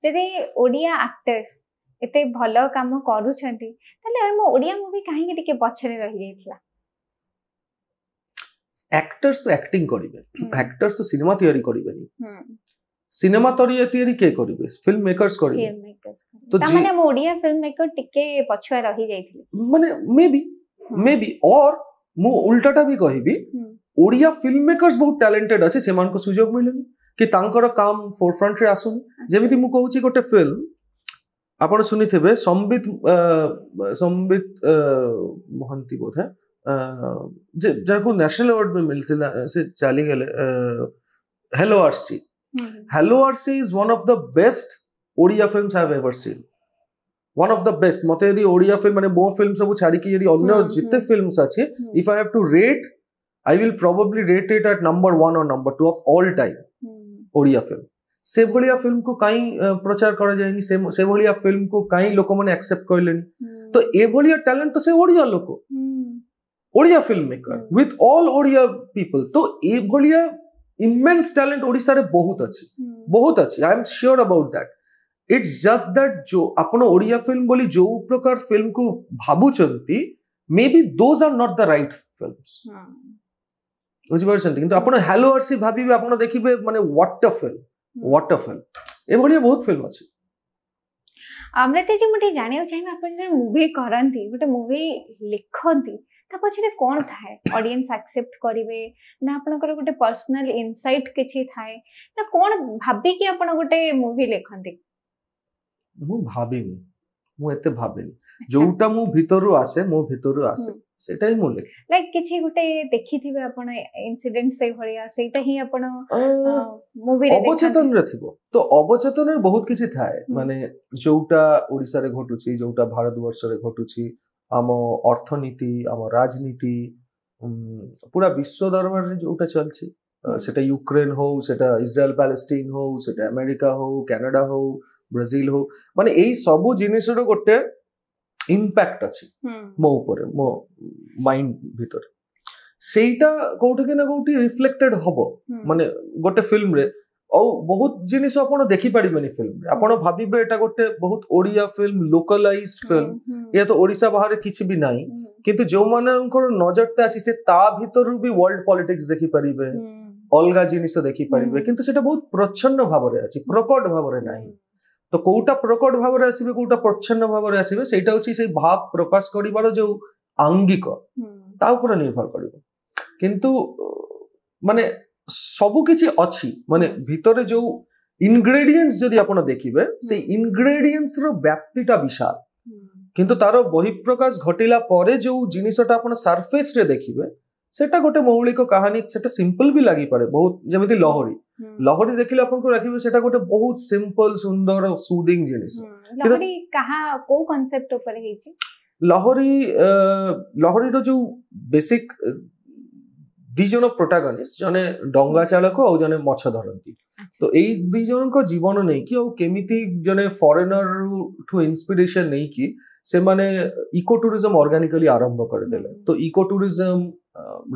Speaker 1: जदि ओडिया एक्टर्स एते भलो काम करू छथि तले हम ओडिया मूवी काहे के टिके पछरे रहि जाइतला
Speaker 2: एक्टर्स तो एक्टिंग करिवे एक्टर्स तो सिनेमा तैयारी करिवेनी सिनेमा तैयारी के करिवे फिल्म मेकर्स करिवे
Speaker 1: तो माने हम ओडिया फिल्म मेकर टिके पछुआ रहि जाइतले
Speaker 2: माने मे बी और मु उल्टाटा भी कहिबी ओडिया फिल्म मेकर्स बहुत टैलेंटेड अछि सेमान को सुयोग मिलेनी कि तांकर काम फोरफ्रंट रे आसुनी जेमिति मु कहूची गोटे फिल्म आपण सुनिथिबे संबित मोहंती बोध है जाको नेशनल अवार्ड में मिलथिला से चली गेले hello RC hello RC is one of the best Odia films I have ever seen one of the best मते यदि ओडिया फिल्म माने बो फिल्म सब छाड़ी कि यदि अन्य जिते फिल्म्स अछि if I have to rate I will probably rate it at number 1 or number 2 of all time Odia film से भलिया फिल्म को काई प्रचार करा जायनी से भलिया फिल्म को काई लोक माने एक्सेप्ट करलेनी तो ए भलिया टैलेंट तो से ओडिया लोक Odia film maker with all Odia people तो ए भलिया इमेंस टैलेंट ओडिसा रे बहुत अच्छी I am sure about that it's just that जो आपण ओडिया फिल्म बोली जो प्रकार फिल्म को भाबुचंती may be those are not the right films बुझिपारछंती किंतु आपण हेलो आरसी भाबिबे आपण देखिबे माने व्हाट अ फिल्म ए भलिया बहुत फिल्म अछि
Speaker 1: अमृता जी मुठे जानियो चाहिए आपण जे मूवी करंती गोटे मूवी लिखंती ता पछरे कोन थाए ऑडियंस एक्सेप्ट करिवे ना आपनकर गोटे पर्सनल इनसाइट किछि थाए ना कोन भाबी कि आपण गोटे मूवी लिखंती
Speaker 2: मु भाबिनी मु एते भाबिनी जोटा मु भितरु आसे सेटा ही मोले
Speaker 1: लाइक किछि गुटे देखिथिबे आपण इंसिडेंट से भलिया सेटा ही आपण मूवी रे
Speaker 2: अवचेतन रे थिबो तो अवचेतन रे बहुत किछि थाए माने जोटा ओडिसा रे घटुछि जोटा भारत वर्ष रे घटुछि आम अर्थनीति आम राजनीति पूरा विश्व दरबार रे जोटा चलछि सेटा यूक्रेन हो सेटा इजराइल पैलेस्टाइन हो सेटा अमेरिका हो कनाडा हो ब्राजील हो माने एई सब जिनिस रो गोटे इम्पैक्ट अच्छी मो ऊपर मो माइंड भीतर सेटा कोठी के ना कोठी रिफ्लेक्टेड हबो माने गोटे फिल्म रे औ बहुत जिनिस आपण देखि पारिबेनी फिल्म रे आपण भाबिबे एटा गोटे बहुत ओडिया फिल्म लोकलाइज्ड फिल्म या तो ओडिसा बाहर किछि भी नाही किंतु जो मानकर नजरता अछि से ता भीतर भी वर्ल्ड पॉलिटिक्स देखि पारिबे अलगा जिनिस देखि पारिबे किंतु सेटा बहुत प्रच्छन्न भाव रे अछि प्रकट भाव रे नाही तो कोटा प्रकट भाव रे आसीबे कोटा प्रच्छन्न भाव रे आसीबे सेटा होछि से भाव प्रकाश करिवार जो आंगिक ता ऊपर निर्भर करिवो किंतु माने सबु किछि अछि माने भितरे जो इंग्रेडिएंट्स जदि आपण देखिबे से इंग्रेडिएंट्स रो व्याप्तिटा विशाल किंतु तारो बहिप्रकाश घटिला परे जो जिनिसटा आपण सरफेस रे देखिबे सेटा गोटे मौलिक कहानी सेटा सिंपल भी लागि पड़े बहुत जेमिति लहरी देखिले आपन को रखिबे सेटा गोटे बहुत सिंपल सुंदर सूदिंग जिनिस
Speaker 1: लहरी कहा को कांसेप्ट ऊपर हेछि
Speaker 2: लहरी रो जो बेसिक दी जन प्रोटैगनिस्ट जने डंगा चालक और जने मछ धरंती तो एई दी जन को जीवन नै कि और केमिति जने फॉरेनर ठु इंस्पिरेशन नै कि से माने इको टूरिज्म ऑर्गेनिकली आरंभ कर देले तो इको टूरिज्म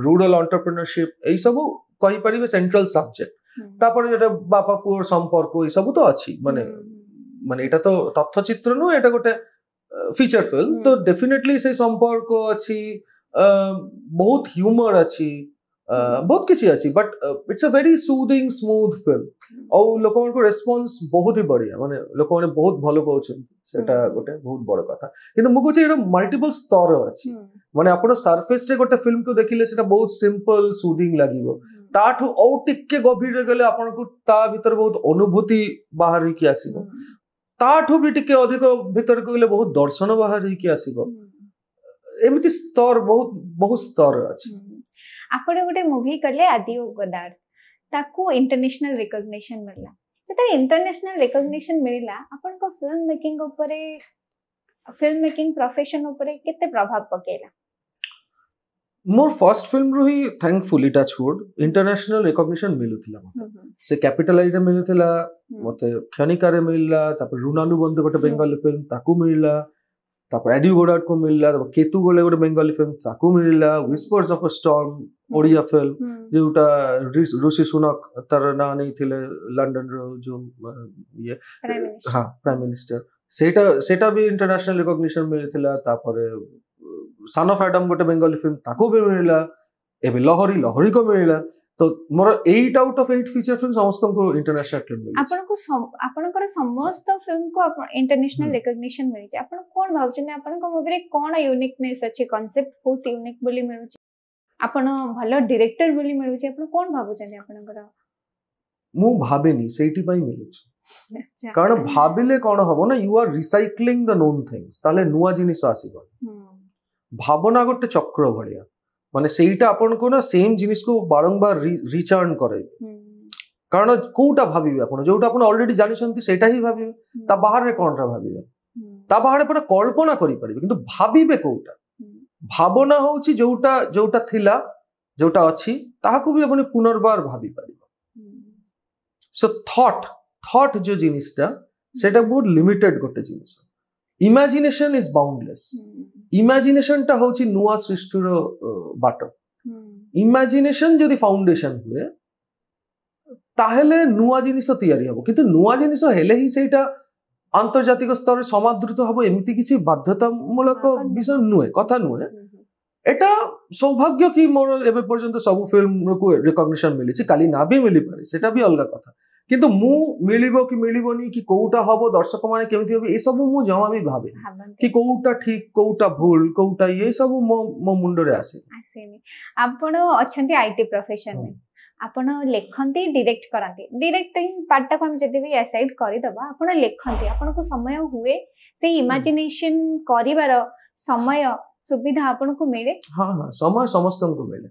Speaker 2: रूरल एंटरप्रेन्योरशिप एई सब कहि परिबे सेंट्रल सब्जेक्ट तापर जेटा बापा पुअर संपर्क ए सब तो अछि माने एटा तो तथ्य चित्र नो एटा गोटे फीचर फिल्म तो डेफिनेटली से संपर्क अछि बहुत ह्यूमर अछि बहुत किछि अछि but it's a very soothing smooth film और लोकन को रेस्पॉन्स बहुत ही बढ़िया माने लोकन बहुत भलो पाउछन सेटा गोटे बहुत बड़ कथा किंतु मु कहै एटा मल्टीपल स्तर अछि माने आपण सरफेस रे गोटे फिल्म को देखिले सेटा बहुत सिंपल सूदिंग लागिवो ताठो औ टिके गभीर रे गेले आपण को ता भीतर बहुत अनुभूति बाहर की आसीबो ताठो भी टिके अधिक भीतर को गेले बहुत दर्शन बाहर की आसीबो एमिति स्तर बहुत बहुत स्तर अछि
Speaker 1: आपण गोटे मूवी करले आदि गदार ताकू इंटरनेशनल रिकॉग्निशन मिलला जते इंटरनेशनल रिकॉग्निशन मिलला आपण को फिल्म मेकिंग प्रोफेशन ऊपर केते प्रभाव पकेला
Speaker 2: मोर फर्स्ट फिल्म रो ही थैंकफुली टचवुड इंटरनेशनल रिकॉग्निशन मिलुथिला मते से कैपिटल रे मिलुथिला मते क्षणिका रे मिलला तापर रुनालु बंद गोटे बेंगली फिल्म ताकू मिलला तापर एडी गोडाट को मिलला तापर केतु गोले गोटे बेंगली फिल्म ताकू मिलला whispers of a storm Odia film जोटा ऋषि सुनक तर ना नहीं थिले लंदन रो जो ये हां प्राइम मिनिस्टर सेटा भी इंटरनेशनल रिकॉग्निशन मिलथिला तापर सन ऑफ एडम गोटे बेंगली फिल्म ताको भी मिलला एबे लहरी को मिलला तो मोर 8 आउट ऑफ 8 फीचर फिल्म समस्त को इंटरनेशनल फिल्म मिलला
Speaker 1: आपनकर समस्त फिल्म को इंटरनेशनल रिकॉग्निशन मिल जे आपन कोन भावछन आपन को मूवी रे कोन यूनिकनेस अछि कांसेप्ट बहुत यूनिक बोली मिलु आपन भलो डायरेक्टर बोली मिलु जे आपन कोन भावछन आपनकर
Speaker 2: ମୁଁ ଭାବେନି ସେଇଠି ପାଇଁ ମିଳୁଛି କାରଣ ଭାବିଲେ କ'ଣ ହବ ନା you are recycling the known things ତାହେଲେ ନୂଆ ଜିନିଷ ଆସିବ ଭାବନା ଗୋଟେ ଚକ୍ର ଭଳିଆ ମାନେ ସେଇଟା ଆପଣଙ୍କୁ ନା ସେମ୍ ଜିନିଷକୁ ବାରମ୍ବାର ରିଚର୍ନ କରେଇବେ କାରଣ କୋଉଟା ଭାବିବେ ଆପଣ ଯୋଉଟା ଆପଣ ଅଲରେଡି ଜାଣିଛନ୍ତି ସେଇଟା ହିଁ ଭାବିବେ ତା ବାହାରେ କ'ଣଟା ଭାବିବେ ତା ବାହାରେ ଆପଣ କଳ୍ପନା କରିପାରିବେ କିନ୍ତୁ ଭାବିବେ କୋଉଟା ଭାବନା ହଉଛି ଯୋଉଟା ଯୋଉଟା ଥିଲା ଯୋଉଟା ଅଛି ତାହାକୁ ବି ଆପଣ ପୁନର୍ବାର ଭାବି ପାରିବେ ସୋ थॉट जो जिनिसटा सेटा बहुत लिमिटेड गोटे जिनिस इमेजिनेशन इज बाउंडलेस इमेजिनेशन टा होची नुआ सृष्टिर बाट इमेजिनेशन जदि फाउंडेशन हुए ताहेले नुआ जिनिस तैयारी हबो किंतु नुआ जिनिस हेले ही सेटा अंतर्जातिक स्तर समादृत हबो एमिति किछि बाध्यतामूलक विषय नुए कथा नुए एटा सौभाग्य कि मोर एबे पर्यंत सब फिल्म को रिकॉग्निशन मिली काली ना भी मिली पारे सेटा भी अलग कथा किंतु मु मिलिबो कि मिलिबोनी कि कोउटा हबो दर्शक माने केमिति हबो ए सब मु जमा भी भाबे कि कोउटा ठीक कोउटा भूल कोउटा ये सब मो मुंड रे आसेनी
Speaker 1: आपण अछंती आईटी प्रोफेशन में आपण लेखंती डायरेक्ट करंती डायरेक्टिंग पार्ट को हम जदी भी असाइड करि दबा आपण लेखंती आपण को समय हुए से इमेजिनेशन करिवार समय सुविधा आपण को मिले
Speaker 2: हां हां समय समस्त को मिले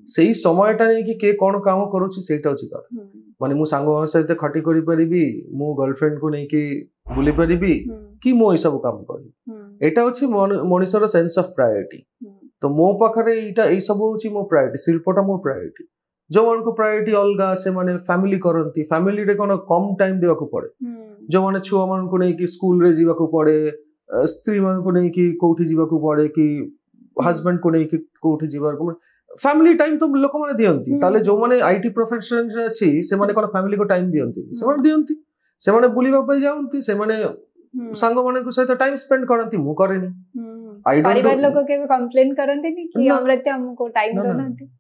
Speaker 2: सेही समयटा नै कि के कोन काम करूची सेटा अछि कथा माने मु सांग सहित खटी करि परिबी मु गर्लफ्रेंड को नै कि बुली परिबी कि मो ई सब काम करी एटा अछि मनुष्यर सेंस ऑफ प्रायोरिटी तो मो पाखरे एटा ए सब होची मो प्रायोरिटी शिल्पटा मो प्रायोरिटी जो मन को प्रायोरिटी अलगा से माने फैमिली करंती फैमिली रे कोन कम टाइम देवा को पड़े जो माने छुआ मन को नै कि स्कूल रे जीवा को पड़े स्त्री मन को नै कि कोठी जीवा को पड़े कि हस्बैंड को नै कि कोठी जीवा को फैमिली टाइम तो लोक माने दियंती ताले जो माने आईटी प्रोफेशन रे अछि से माने कोन फैमिली को टाइम दियंती से माने दियंती से माने बुलीबा पई जाउंती से माने संग माने को सहित टाइम स्पेंड करंती मु करेनी
Speaker 1: आई डोंट परिवार लोक के कंप्लेन करंती नि कि हमरते हमको टाइम दोनंती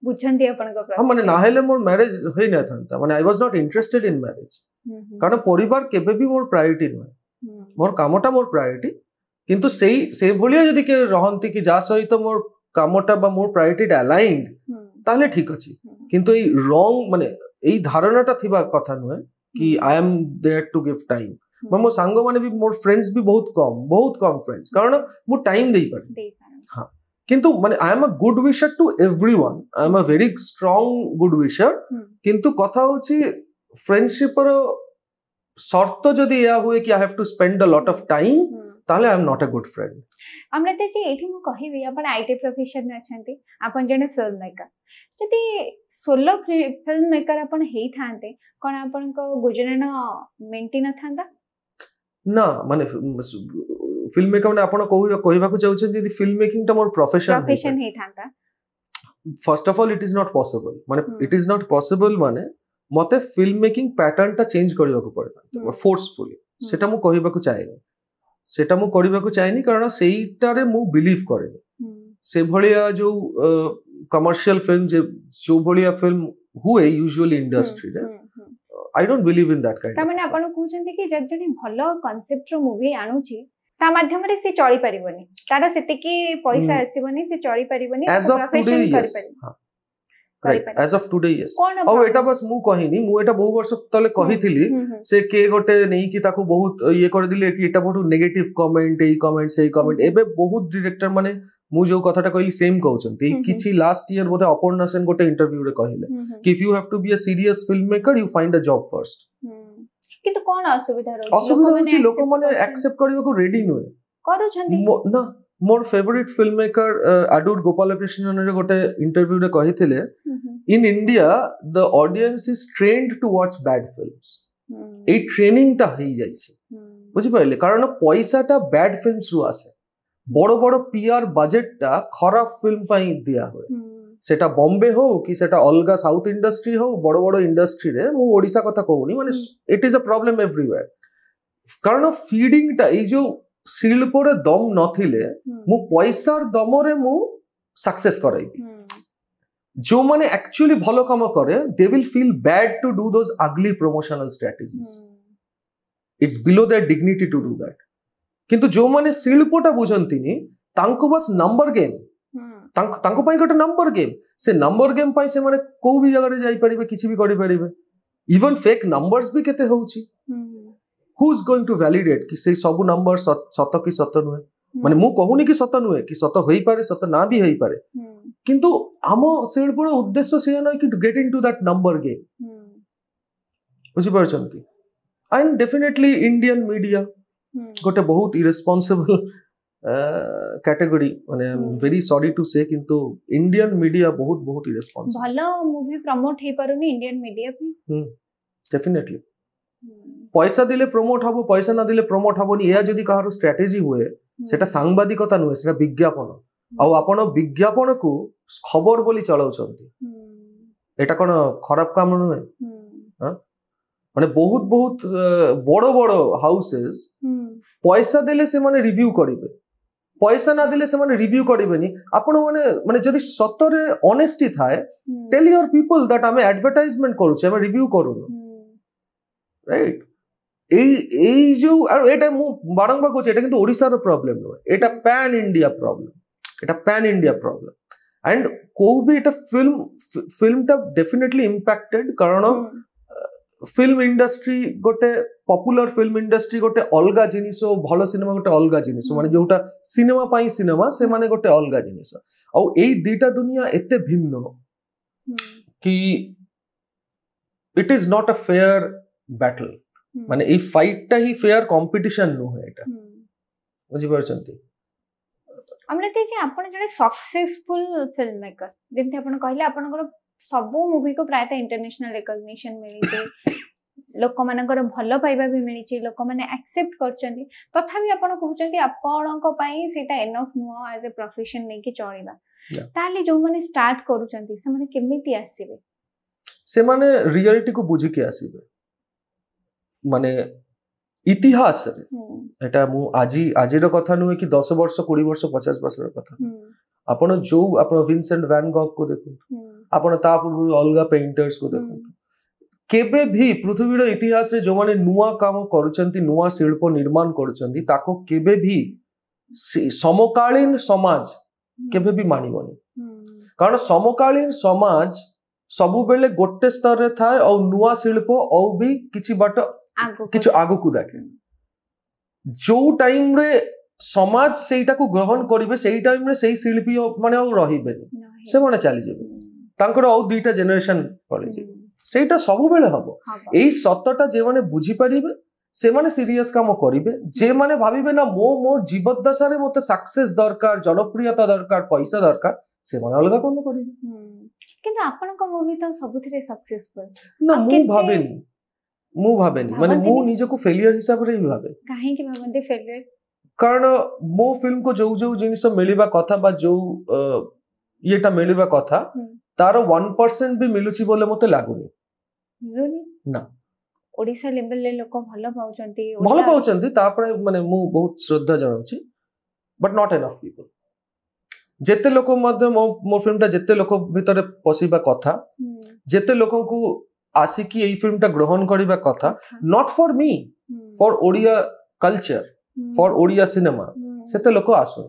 Speaker 1: बुझंती अपन को
Speaker 2: हम माने ना हेले मोर मैरिज होई न थांता माने I was not interested in marriage कारण परिवार केबे भी मोर प्रायोरिटी न मोर कामटा मोर प्रायोरिटी किंतु से भलिया जदी के रहंती कि जा सहित मोर कामटा बा मोर प्रायोरिटी अलाइन्ड ताले ठीक अछि किंतु ए रॉन्ग माने ए धारणाटा थिबा कथा नय कि I am there to give time मो सांग माने भी मोर फ्रेंड्स भी बहुत कम फ्रेंड्स कारण मो टाइम देई पारे हां किंतु माने I am a good wisher to everyone I am a very strong good wisher किंतु कथा होछि फ्रेंडशिप रो शर्त जदी या हुए कि I have to spend a lot of time ताले I am not a good friend
Speaker 1: Amrita ji एठी मु कहिबी अपन आईटी प्रोफेशन में अछंती अपन जने फिल्म मेकर जदी सोलो फिल्म मेकर अपन हेई थांते कोन अपन को गुजरन मेंटी न थांदा
Speaker 2: ना माने फिल्म मेकर ने अपन कहबा को चाहउछन यदि फिल्म मेकिंग ता मोर प्रोफेशन
Speaker 1: हेई थांता
Speaker 2: first of all it is not possible माने इट इज नॉट पॉसिबल माने मते फिल्म मेकिंग पैटर्न ता चेंज करबा को पड़ता फोर्सफुली सेटा मु कहबा को चाहेनी सेटा मु करबा को चाहेनी कारण सेइटारे मु बिलीव करे से भलिया जो कमर्शियल फिल्म जो भलिया फिल्म हुए यूजुअली इंडस्ट्री रे I don't believe in that kind
Speaker 1: ता माने आपण कहउछन कि जब जने भलो कांसेप्ट रो मूवी आनुची ता माध्यम रे से चली परिबनी तारा सेते की पैसा आसीबनी से चली परिबनी प्रोफेशन करि
Speaker 2: right as of today yes और एटा बस मु कहिनी मु एटा बहु वर्ष तले कहिथिली से के गोटे नहीं कि ताको बहुत ये कर दिले कि एटा बहुत नेगेटिव कमेंट ए कमेंट से कमेंट एबे बहुत डायरेक्टर माने मु जो कथाटा कहली सेम कहउछन किछि लास्ट ईयर बोथे अपर्णा सेन गोटे इंटरव्यू रे कहिले कि if you have to be a serious film maker you find a job first
Speaker 1: किंतु कोन असुविधा
Speaker 2: होची लोक माने एक्सेप्ट करबा को रेडी नय
Speaker 1: करू छथि
Speaker 2: ना मोर favourite film maker Adoor Gopalakrishnan रे गोटे इंटरव्यू रे कहिथिले in India the audience is trained to watch bad films ए ट्रेनिंग ता होई जाय छै बुझि पाइले कारण पैसाटा बैड फिल्म्स रु आसे बड़ बड़ पीआर बजेट ता खराब फिल्म पई दिया होय सेटा बॉम्बे हो कि सेटा अलगा साउथ इंडस्ट्री हो बड़ बड़ इंडस्ट्री रे मु ओडिसा कथा कहूनी माने it is a problem everywhere कारण फीडिंग ता ए जो शिल्प रे दम नथिले मु पैसार दम रे मु सक्सेस कराइबी जो माने एक्चुअली भलो काम करे they will feel bad to do those ugly promotional strategies it's below their dignity to do that किंतु जो माने शिल्पटा बुझंतिनी तांको बस नंबर गेम तांको पई गोटे नंबर गेम से नंबर गेम पई से माने को भी जगह रे जाई परिबे किछि भी करि परिबे इवन फेक नंबर्स भी केते होउची who is going to validate कि से सब नंबर सत कि सत नुहे माने मु कहूनी कि सत नुहे कि सत होई पारे सत ना भी होई पारे किंतु आम शिल्पर उद्देश्य से ना कि to get into that number game बुझी परछंती एंड डेफिनेटली इंडियन मीडिया गोटे बहुत इरेस्पॉन्सिबल कैटेगरी माने वेरी सॉरी टू से किंतु इंडियन मीडिया बहुत बहुत इरेस्पॉन्सिबल
Speaker 1: भलो मूवी प्रमोट हे परुनी इंडियन मीडिया भी
Speaker 2: डेफिनेटली पैसा दिले प्रमोट हबो पैसा ना दिले प्रमोट हबोनी या जदी कहारो स्ट्रेटजी हुए सेटा सांबादिकता नुहे सेटा विज्ञापन आ आपण विज्ञापन को खबर बोली चलाउछंती एटा कोन खराब काम नुहे माने बहुत बहुत बड़ बड़ हाउसेस पैसा देले से माने रिव्यू करिवे पैसा ना दिले से माने रिव्यू करिवेनी आपण माने माने जदी सतरे ऑनेस्टी थाए टेल योर पीपल दैट आमे एडवर्टाइजमेंट करूछे आमे रिव्यू करूनु राइट এই जो এটা মু বারংবার কইছি এটা কিন্তু ওড়িশার প্রবলেম নয় এটা প্যান ইন্ডিয়া প্রবলেম এটা প্যান ইন্ডিয়া প্রবলেম এন্ড কোউ বি এটা ফিল্মটা ডেফিনেটলি ইম্প্যাক্টেড কারণ फिल्म इंडस्ट्री गोटे पॉपुलर फिल्म इंडस्ट्री गोटे अलगा जिनिस भल सिनेमा गोटे अलगा जिनिस माने जोटा सिनेमा पाई सिनेमा से माने गोटे अलगा जिनिस आ एई दुईटा दुनिया एते भिन्न कि it is not a fair battle माने ए फाइटटा ही फेयर कंपटीशन नो है एटा बुझी परछंती
Speaker 1: अमृता जी आपण जने सक्सेसफुल फिल्म मेकर जेंति आपण कहले आपनकर सबो मूवी को प्रायतः इंटरनेशनल रिकॉग्निशन मिली लोक मानकर भल पाइबा भी मिली लोक माने एक्सेप्ट करछंती तथापि आपण कहउछंती आपणक पई सेटा एनफ नुह एज ए प्रोफेशन नै कि चलिबा ताले जो माने स्टार्ट करूछंती से माने केमिति आसीबे
Speaker 2: से माने रियलिटी को बुझी के आसीबे माने इतिहास रे एटा मु आजिर कथा नुहे कि 10 वर्ष 20 वर्ष 50 वर्ष र कथा आपण जो आपण विंसेंट वैन गॉग को देखु आपण ता पूर्व अलगा पेंटर्स को देखु केबे भी पृथ्वीर इतिहास रे जो माने नुआ काम करूछंती नुआ शिल्प निर्माण करूछंती ताको केबे भी समकालीन समाज केबे भी मानिबनी कारण समकालीन समाज सबु बेले गोटे स्तर रे थाए और नुआ शिल्प और भी किछि बाट किछु आगु को देखे जो टाइम रे समाज सेटा को ग्रहण करिवे सेई टाइम रे सेई शिल्पी माने और रहिबेनी से माने चली जेबे तांकर और दुईटा जनरेशन पड़े जे सेटा सब बेले हबो एई सतटा जे माने बुझी परिबे से माने सीरियस काम करिवे जे माने भाबिबे ना मो जीवदशा रे मते सक्सेस दरकार जनप्रियता दरकार पैसा दरकार से माने अलगा काम करिवे
Speaker 1: किंतु आपन को मूवी तो सबुथिरे सक्सेसफुल
Speaker 2: ना मु भाबेनी माने मु निजे को फेलियर हिसाब रे ही भाबे
Speaker 1: काहे कि भाबंते फेलियर
Speaker 2: कारण मो फिल्म को जो जो जिनिस मिलिबा कथा बा जो येटा मिलिबा कथा तार 1% भी मिलुची बोले मते लागुनी ना
Speaker 1: ओडिसा लेवल ले लोक भलो पाउचंती
Speaker 2: तापरे माने मु बहुत श्रद्धा जणाउची बट नॉट एनफ पीपल जेते लोक मध्ये मो फिल्मटा जेते लोक भितरे पसिबा कथा जेते लोक को आसिकी एई फिल्मटा ग्रहण करिबा कथा not for me for Odia culture for Odia cinema सेते लोक आसु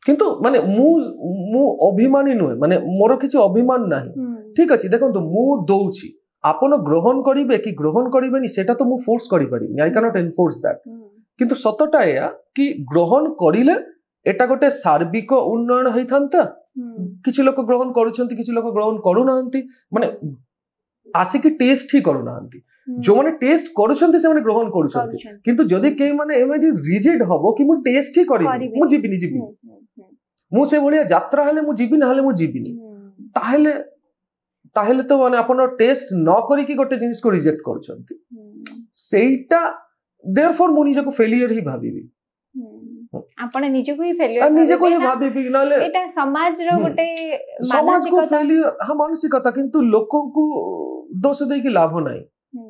Speaker 2: किंतु माने मु अभिमानी नुहे माने मोर किछि अभिमान नाही ठीक अछि देखंतु मु दोउछि आपण ग्रहण करिवे कि ग्रहण करिवेनी सेटा तो मु फोर्स करि परिबी I can not enforce that किंतु सतटा या कि ग्रहण करिले एटा गोटे सार्विक उन्नयन होइथांता किछि लोक ग्रहण करूछंती किछि लोक ग्रहण करू नाहंती माने आसिकी टेस्ट ही करू नाहंती जो माने टेस्ट करूछंती से माने ग्रहण करूछंती किंतु जदी के माने एमेडी रिजिड हबो कि मु टेस्ट ही करिबी मु जीबिनी मु से भलिया यात्रा हेले मु जीबिनी हाले मु जीबिनी ताहेले तो माने आपण टेस्ट न करी कि गोटे जिनिस को रिजेक्ट करूछंती सेइटा देयरफॉर मु निजे को फेलियर ही भाबिबी
Speaker 1: आपण निजे को ही फेलियर
Speaker 2: निजे को ही भाबिबी नाले
Speaker 1: एटा समाज रो गोटे
Speaker 2: समाज को फेलियर हा मानसिकता किंतु लोकन को दोष देई कि लाभ नाही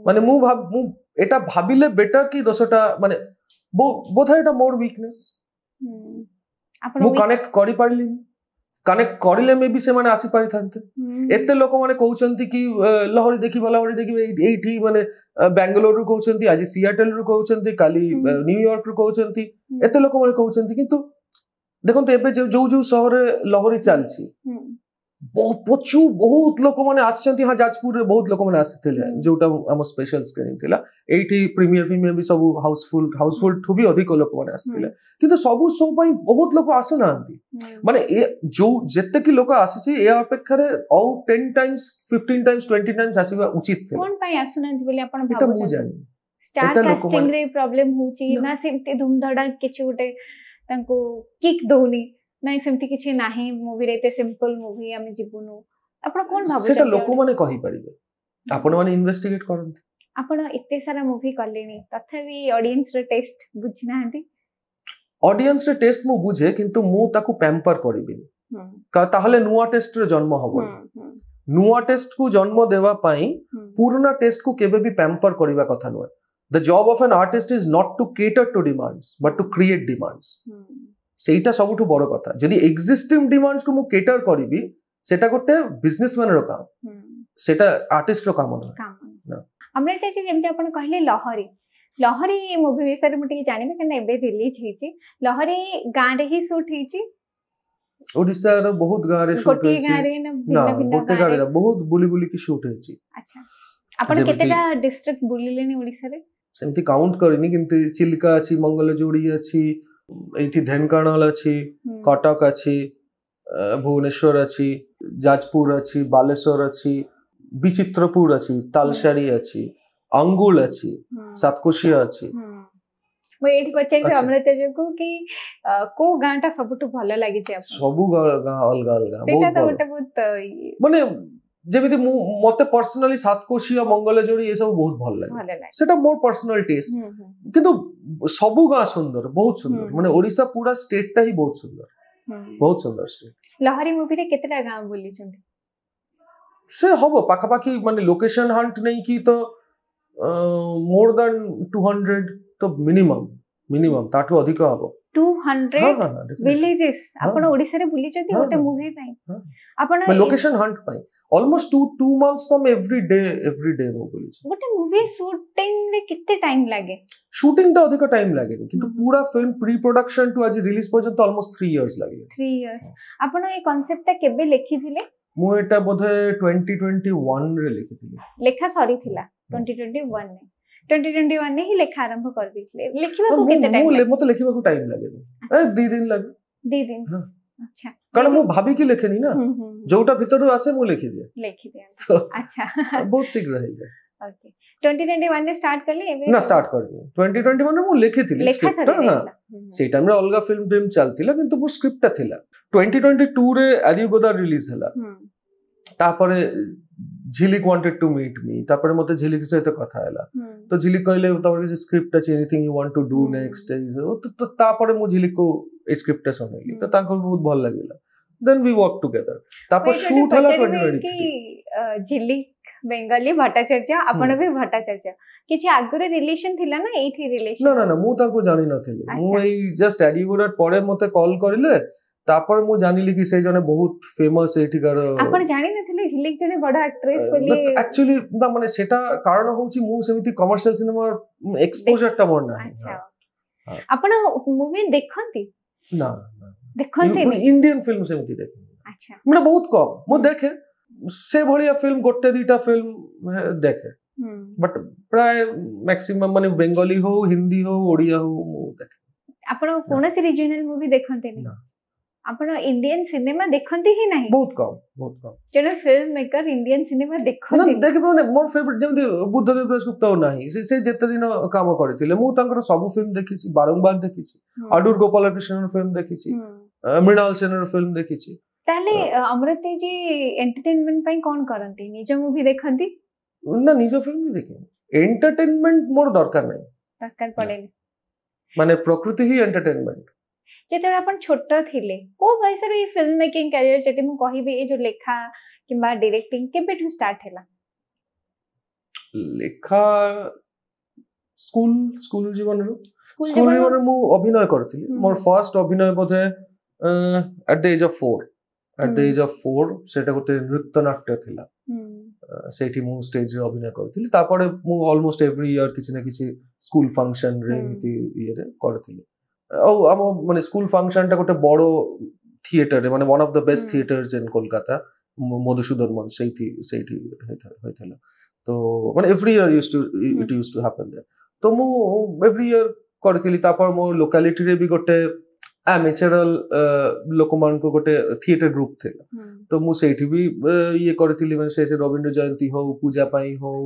Speaker 2: माने मु एटा भाबिले बेटर कि दोषटा माने बोथा एटा मोर वीकनेस मु कनेक्ट करि पारली कनेक्ट करिले मे भी से माने आसी पारि थांते एते लोक माने कहउचंती कि लहरी देखिबे एठी माने बेंगलोर रु कहउचंती आज सियाटल रु कहउचंती काली न्यूयॉर्क रु कहउचंती एते लोक माने कहउचंती किंतु देखंतु एबे जो जो शहर लहरी चलछि ପ୍ରଚୁର ବହୁତ ଲୋକମାନେ ଆସିଛନ୍ତି। ହଁ ଯାଜପୁରରେ ବହୁତ ଲୋକମାନେ ଆସିଥିଲେ ଯୋଉଟା ଆମ ସ୍ପେଶାଲ ସ୍କ୍ରିନିଂ ଥିଲା। ଏଇଠି ପ୍ରିମିୟର ଫିମିୟର ବି ସବୁ ହାଉସଫୁଲ ଠୁ ବି ଅଧିକ ଲୋକମାନେ ଆସିଥିଲେ। କିନ୍ତୁ ସବୁ ଶୋ ପାଇଁ ବହୁତ ଲୋକ ଆସୁନାହାନ୍ତି। ମାନେ ଯୋଉ ଯେତେକି ଲୋକ ଆସିଛି ଏ ଅପେକ୍ଷାରେ ଆଉ 10 times 15 times 20 times ଆସିବା ଉଚିତ ଥିଲା।
Speaker 1: କଣ ପାଇଁ ଆସୁନାହାନ୍ତି ବୋଲି ଆପଣ
Speaker 2: ଏଟା ମୁଁ
Speaker 1: ଭାବୁଛନ୍ତି?
Speaker 2: ଜାଣିନି।
Speaker 1: ଷ୍ଟାର କାଷ୍ଟିଂ ରେ ପ୍ରୋବ୍ଲେମ ହଉଛି ନା ସେମିତି ଧୁମଧଡା କିଛି ଗୋଟେ ତାଙ୍କୁ କିକ୍ ଦଉନି ନାଇଁ ସେମିତି କିଛି ନାହିଁ ମୁଭିରେ ଏତେ ସିମ୍ପଲ ମୁଭି ଆମେ ଯିବୁନୁ ଆପଣ କଣ ଭାବୁଛନ୍ତି?
Speaker 2: ସେଟା ଲୋକମାନେ କହିପାରିବେ, ଆପଣ ମାନେ ଇନଭେଷ୍ଟିଗେଟ କରନ୍ତି।
Speaker 1: ଆପଣ ଏତେ ସାରା ମୁଭି କଲେଣି ତଥାପି ଅଡିଏନ୍ସ ର ଟେଷ୍ଟ ବୁଝିନାହାନ୍ତି?
Speaker 2: ଅଡିଏନ୍ସ ର ଟେଷ୍ଟ ମୁଁ ବୁଝେ କିନ୍ତୁ ମୁଁ ତାକୁ ପ୍ୟାମ୍ପର କରିବିନି, ତାହେଲେ ନୂଆ ଟେଷ୍ଟରେ ଜନ୍ମ ହବନି। ନୂଆ ଟେଷ୍ଟ କୁ ଜନ୍ମ ଦେବା ପାଇଁ ପୁରୁଣା ଟେଷ୍ଟ କୁ କେବେ ବି ପ୍ୟାମ୍ପର କରିବା କଥା ନୁହେଁ। The job of an artist is not to cater to demands but to create demands. ସେଇଟା ସବୁଠୁ ବଡ କଥା। ଯଦି ଏକ୍ସିଷ୍ଟିଂ ଡିମାଣ୍ଡସ୍ କୁ ମୁଁ କେଟର କରିବି ସେଟା ଗୋଟେ ବିଜନେସମ୍ୟାନ ର କାମ, ସେଟା ଆର୍ଟିଷ୍ଟ ର କାମ ନୁହେଁ।
Speaker 1: ଅମୃତା जी ଯେମିତି ଆପଣ କହିଲେ ଲହରୀ ମୁଭି ବିଷୟରେ ମୁଁ ଟିକେ ଜାଣିବି କାରଣ ଏବେ ରିଲିଜ ହେଇଛି। ଲହରୀ ଗାଁରେ ହିଁ ସୁଟ୍ ହେଇଛି?
Speaker 2: ଓଡିଶାର ବହୁତ ଗାଁରେ ସୁଟ୍ ହେଇଛି।
Speaker 1: ଗୋଟିଏ ଗାଁରେ ନା ଭିନ୍ନ ଭିନ୍ନ
Speaker 2: ଗାଁରେ ବହୁତ ବୁଲି ବୁଲିକି ସୁଟ୍ ହେଇଛି।
Speaker 1: ଆଚ୍ଛା, ଆପଣ କେତେଟା ଡିଷ୍ଟ୍ରିକ୍ଟ ବୁଲିଲେଣି ଓଡିଶାରେ? ସେମିତି
Speaker 2: କାଉଣ୍ଟ କରିନି କିନ୍ତୁ ଚିଲିକା ଅଛି, ମଙ୍ଗଲଯୋଡି ଅଛି, ଏଇଠି ଢେଙ୍କାନାଳ ଅଛି, କଟକ ଅଛି, ଭୁବନେଶ୍ୱର ଅଛି, ଯାଜପୁର ଅଛି, ବାଲେଶ୍ୱର ଅଛି, ବିଚିତ୍ରପୁର ଅଛି, ତାଲସାରୀ ଅଛି, अंगुल अच्छी, सातकोशिया अच्छी।
Speaker 1: ମୁଁ ଏଇଠି ପଚାରିବି ଅମୃତା ଯୋଗୁ କି କୋ ଗାଁଟା ସବୁଠୁ ଭଲ ଲାଗିଛି ଆପଣଙ୍କୁ?
Speaker 2: ସବୁ ଗାଁ ଅଲଗା ଅଲଗା
Speaker 1: ସେଇଟା ତ ଗୋଟେ ବହୁତ
Speaker 2: ମାନେ ଯେମିତି ମୁଁ ମତେ पर्सनली सातकोशिया मंगलजोड़ी ये सब बहुत ଭଲ ଲାଗେ। ସେଟା ମୋର पर्सनल टेस्ट। କିନ୍ତୁ ସବୁ ଗାଁ ସୁନ୍ଦର, ବହୁତ ସୁନ୍ଦର। ମାନେ ओडिशा पूरा स्टेट ଟା ही बहुत सुंदर, बहुत सुंदर स्टेट।
Speaker 1: लहरी मूवी रे केतेटा गां बुलिଛନ୍ତି?
Speaker 2: से हबो पाखापाखी ମାନେ लोकेशन हंट नहीं की तो मोर देन 200 तो मिनिमम ताठू अधिक हबो।
Speaker 1: 200 विलेजेस आपण ओडिसा रे बुलिଛନ୍ତି गोटे मूवी पई? आपण
Speaker 2: मैं लोकेशन हंट पई ऑलमोस्ट 2 months तो मैं एवरी डे मो बुलिछ।
Speaker 1: गोटे मूवी शूटिंग रे कितने टाइम लागे?
Speaker 2: शूटिंग तो अधिक टाइम लागे किंतु पूरा फिल्म प्री प्रोडक्शन टू आज रिलीज पर्यंत ऑलमोस्ट 3 years लागे।
Speaker 1: 3 years। आपण ए कांसेप्ट ता केबे लिखिथिले?
Speaker 2: मु एटा बोधे 2021 रे लिखिथिले।
Speaker 1: लेखा सरी थिला 2021 ने? 2021 ने ही लेखा आरंभ कर दिथिले। लिखिबा को केते टाइम लागे?
Speaker 2: मते लिखिबा को टाइम लागे 2 दिन लागे।
Speaker 1: 2 दिन? अच्छा,
Speaker 2: कारण मु भाभी की लेखेनी ना, जोटा भीतर आसे मु लिखि दिए।
Speaker 1: अच्छा
Speaker 2: बहुत शीघ्र है जाय।
Speaker 1: ओके, 2021 ने स्टार्ट करले एबे
Speaker 2: ना स्टार्ट करनी 2021 रे मु लिखिथिले स्क्रिप्ट। हां से टाइम रे अलगा फिल्म टीम चलतिला किंतु मु स्क्रिप्ट थिला। 2022 रे आदिव गोदार रिलीज हला। तापरे Jhilik wanted to meet me, तापरे मते झिलिक सहित कथा हला तो झिलिक कहले तमरे जे स्क्रिप्ट अछि anything you want to do next तो तापरे मु झिलिक को ए स्क्रिप्ट सुनैली तो ताको बहुत भल लागिला। Then we work together. तापर शूट हला 2023
Speaker 1: झिलिक बेंगली भट्टाचार्य आपण भी भट्टाचार्य किछि आगरे रिलेशन थिला ना? एठी रिलेशन
Speaker 2: ना मु ताको जानि नथिली। मु एई जस्ट एडिगोडर पड़े मते कॉल करिले तापर मु जानिली कि से जने बहुत फेमस एठिकार।
Speaker 1: आपण जानि नथिले झिलिक जने बडा एक्ट्रेस बोली?
Speaker 2: एक्चुअली ना माने सेटा कारण होउची मु सेमिति कमर्शियल सिनेमा एक्सपोजर ता मोर ना।
Speaker 1: अच्छा, आपण मूवी देखंती?
Speaker 2: ना
Speaker 1: देखंती नहीं?
Speaker 2: इंडियन फिल्म सेमिति देख।
Speaker 1: अच्छा,
Speaker 2: माने बहुत कम मु देखे से भलिया फिल्म गोटे दीटा फिल्म देखे बट प्राय मैक्सिमम माने बेंगली हो, हिंदी हो, ओडिया हो मु देखे।
Speaker 1: आपण कोनसी रीजनल मूवी देखंते नहीं? आपण इंडियन सिनेमा देखंती ही नहीं?
Speaker 2: बहुत कम
Speaker 1: जने फिल्म मेकर इंडियन सिनेमा देखंती
Speaker 2: ना देख माने मोर फेवरेट जेमति बुद्धदेव दासगुप्ता नाही से जेते दिन काम करथिले मु तांकर सब फिल्म देखिछि, बारंबार देखिछि। Adoor Gopal Krishnan film देखिछि, Mrinal सेनर film देखिछि। ताले
Speaker 1: अमृता जी एंटरटेनमेंट पई कोन करंती? निज मूवी देखंती?
Speaker 2: ना निज फिल्म भी देखे। एंटरटेनमेंट मोर दरकार नाही,
Speaker 1: दरकार पड़ेनी
Speaker 2: माने प्रकृति ही एंटरटेनमेंट।
Speaker 1: जेतेबे आपण छोट थिले को वयस रे फिल्म मेकिंग करियर जेते मु कहिबे ए जो लेखा किबा डायरेक्टिंग केबेठू स्टार्ट हैला?
Speaker 2: लेखा स्कूल जीवन मु अभिनय करथिली। मोर फर्स्ट अभिनय बोधे एट द एज ऑफ 4 सेटा गोटे नृत्य नाट्य थिला। सेठी मु स्टेज रे अभिनय करथिली। तापरे मु ऑलमोस्ट एवरी ईयर किछि ना किछि स्कूल फंक्शन रे एमिति ये रे करथिली। और हम माने स्कूल फंक्शन टा गोटे बड़ो थिएटर रे माने one of the best theatres in Kolkata Madhusudan ସେଇଠି ହେଇଥିଲା। ତ ମାନେ every year it used to happen there. ତ ମୁଁ ଏଭ୍ରି ଇୟର କରିଥିଲି। ତାପରେ ମୋ ଲୋକାଲିଟିରେ ବି ଗୋଟେ ଆମେଚରାଲ ଲୋକମାନଙ୍କୁ ଗୋଟେ ଥିଏଟର ଗ୍ରୁପ ଥିଲା। ତ ମୁଁ ସେଇଠି ବି ଇଏ କରିଥିଲି, ମାନେ ସେ ରବୀନ୍ଦ୍ର ଜୟନ୍ତୀ ହଉ, ପୂଜା ପାଇଁ ହଉ,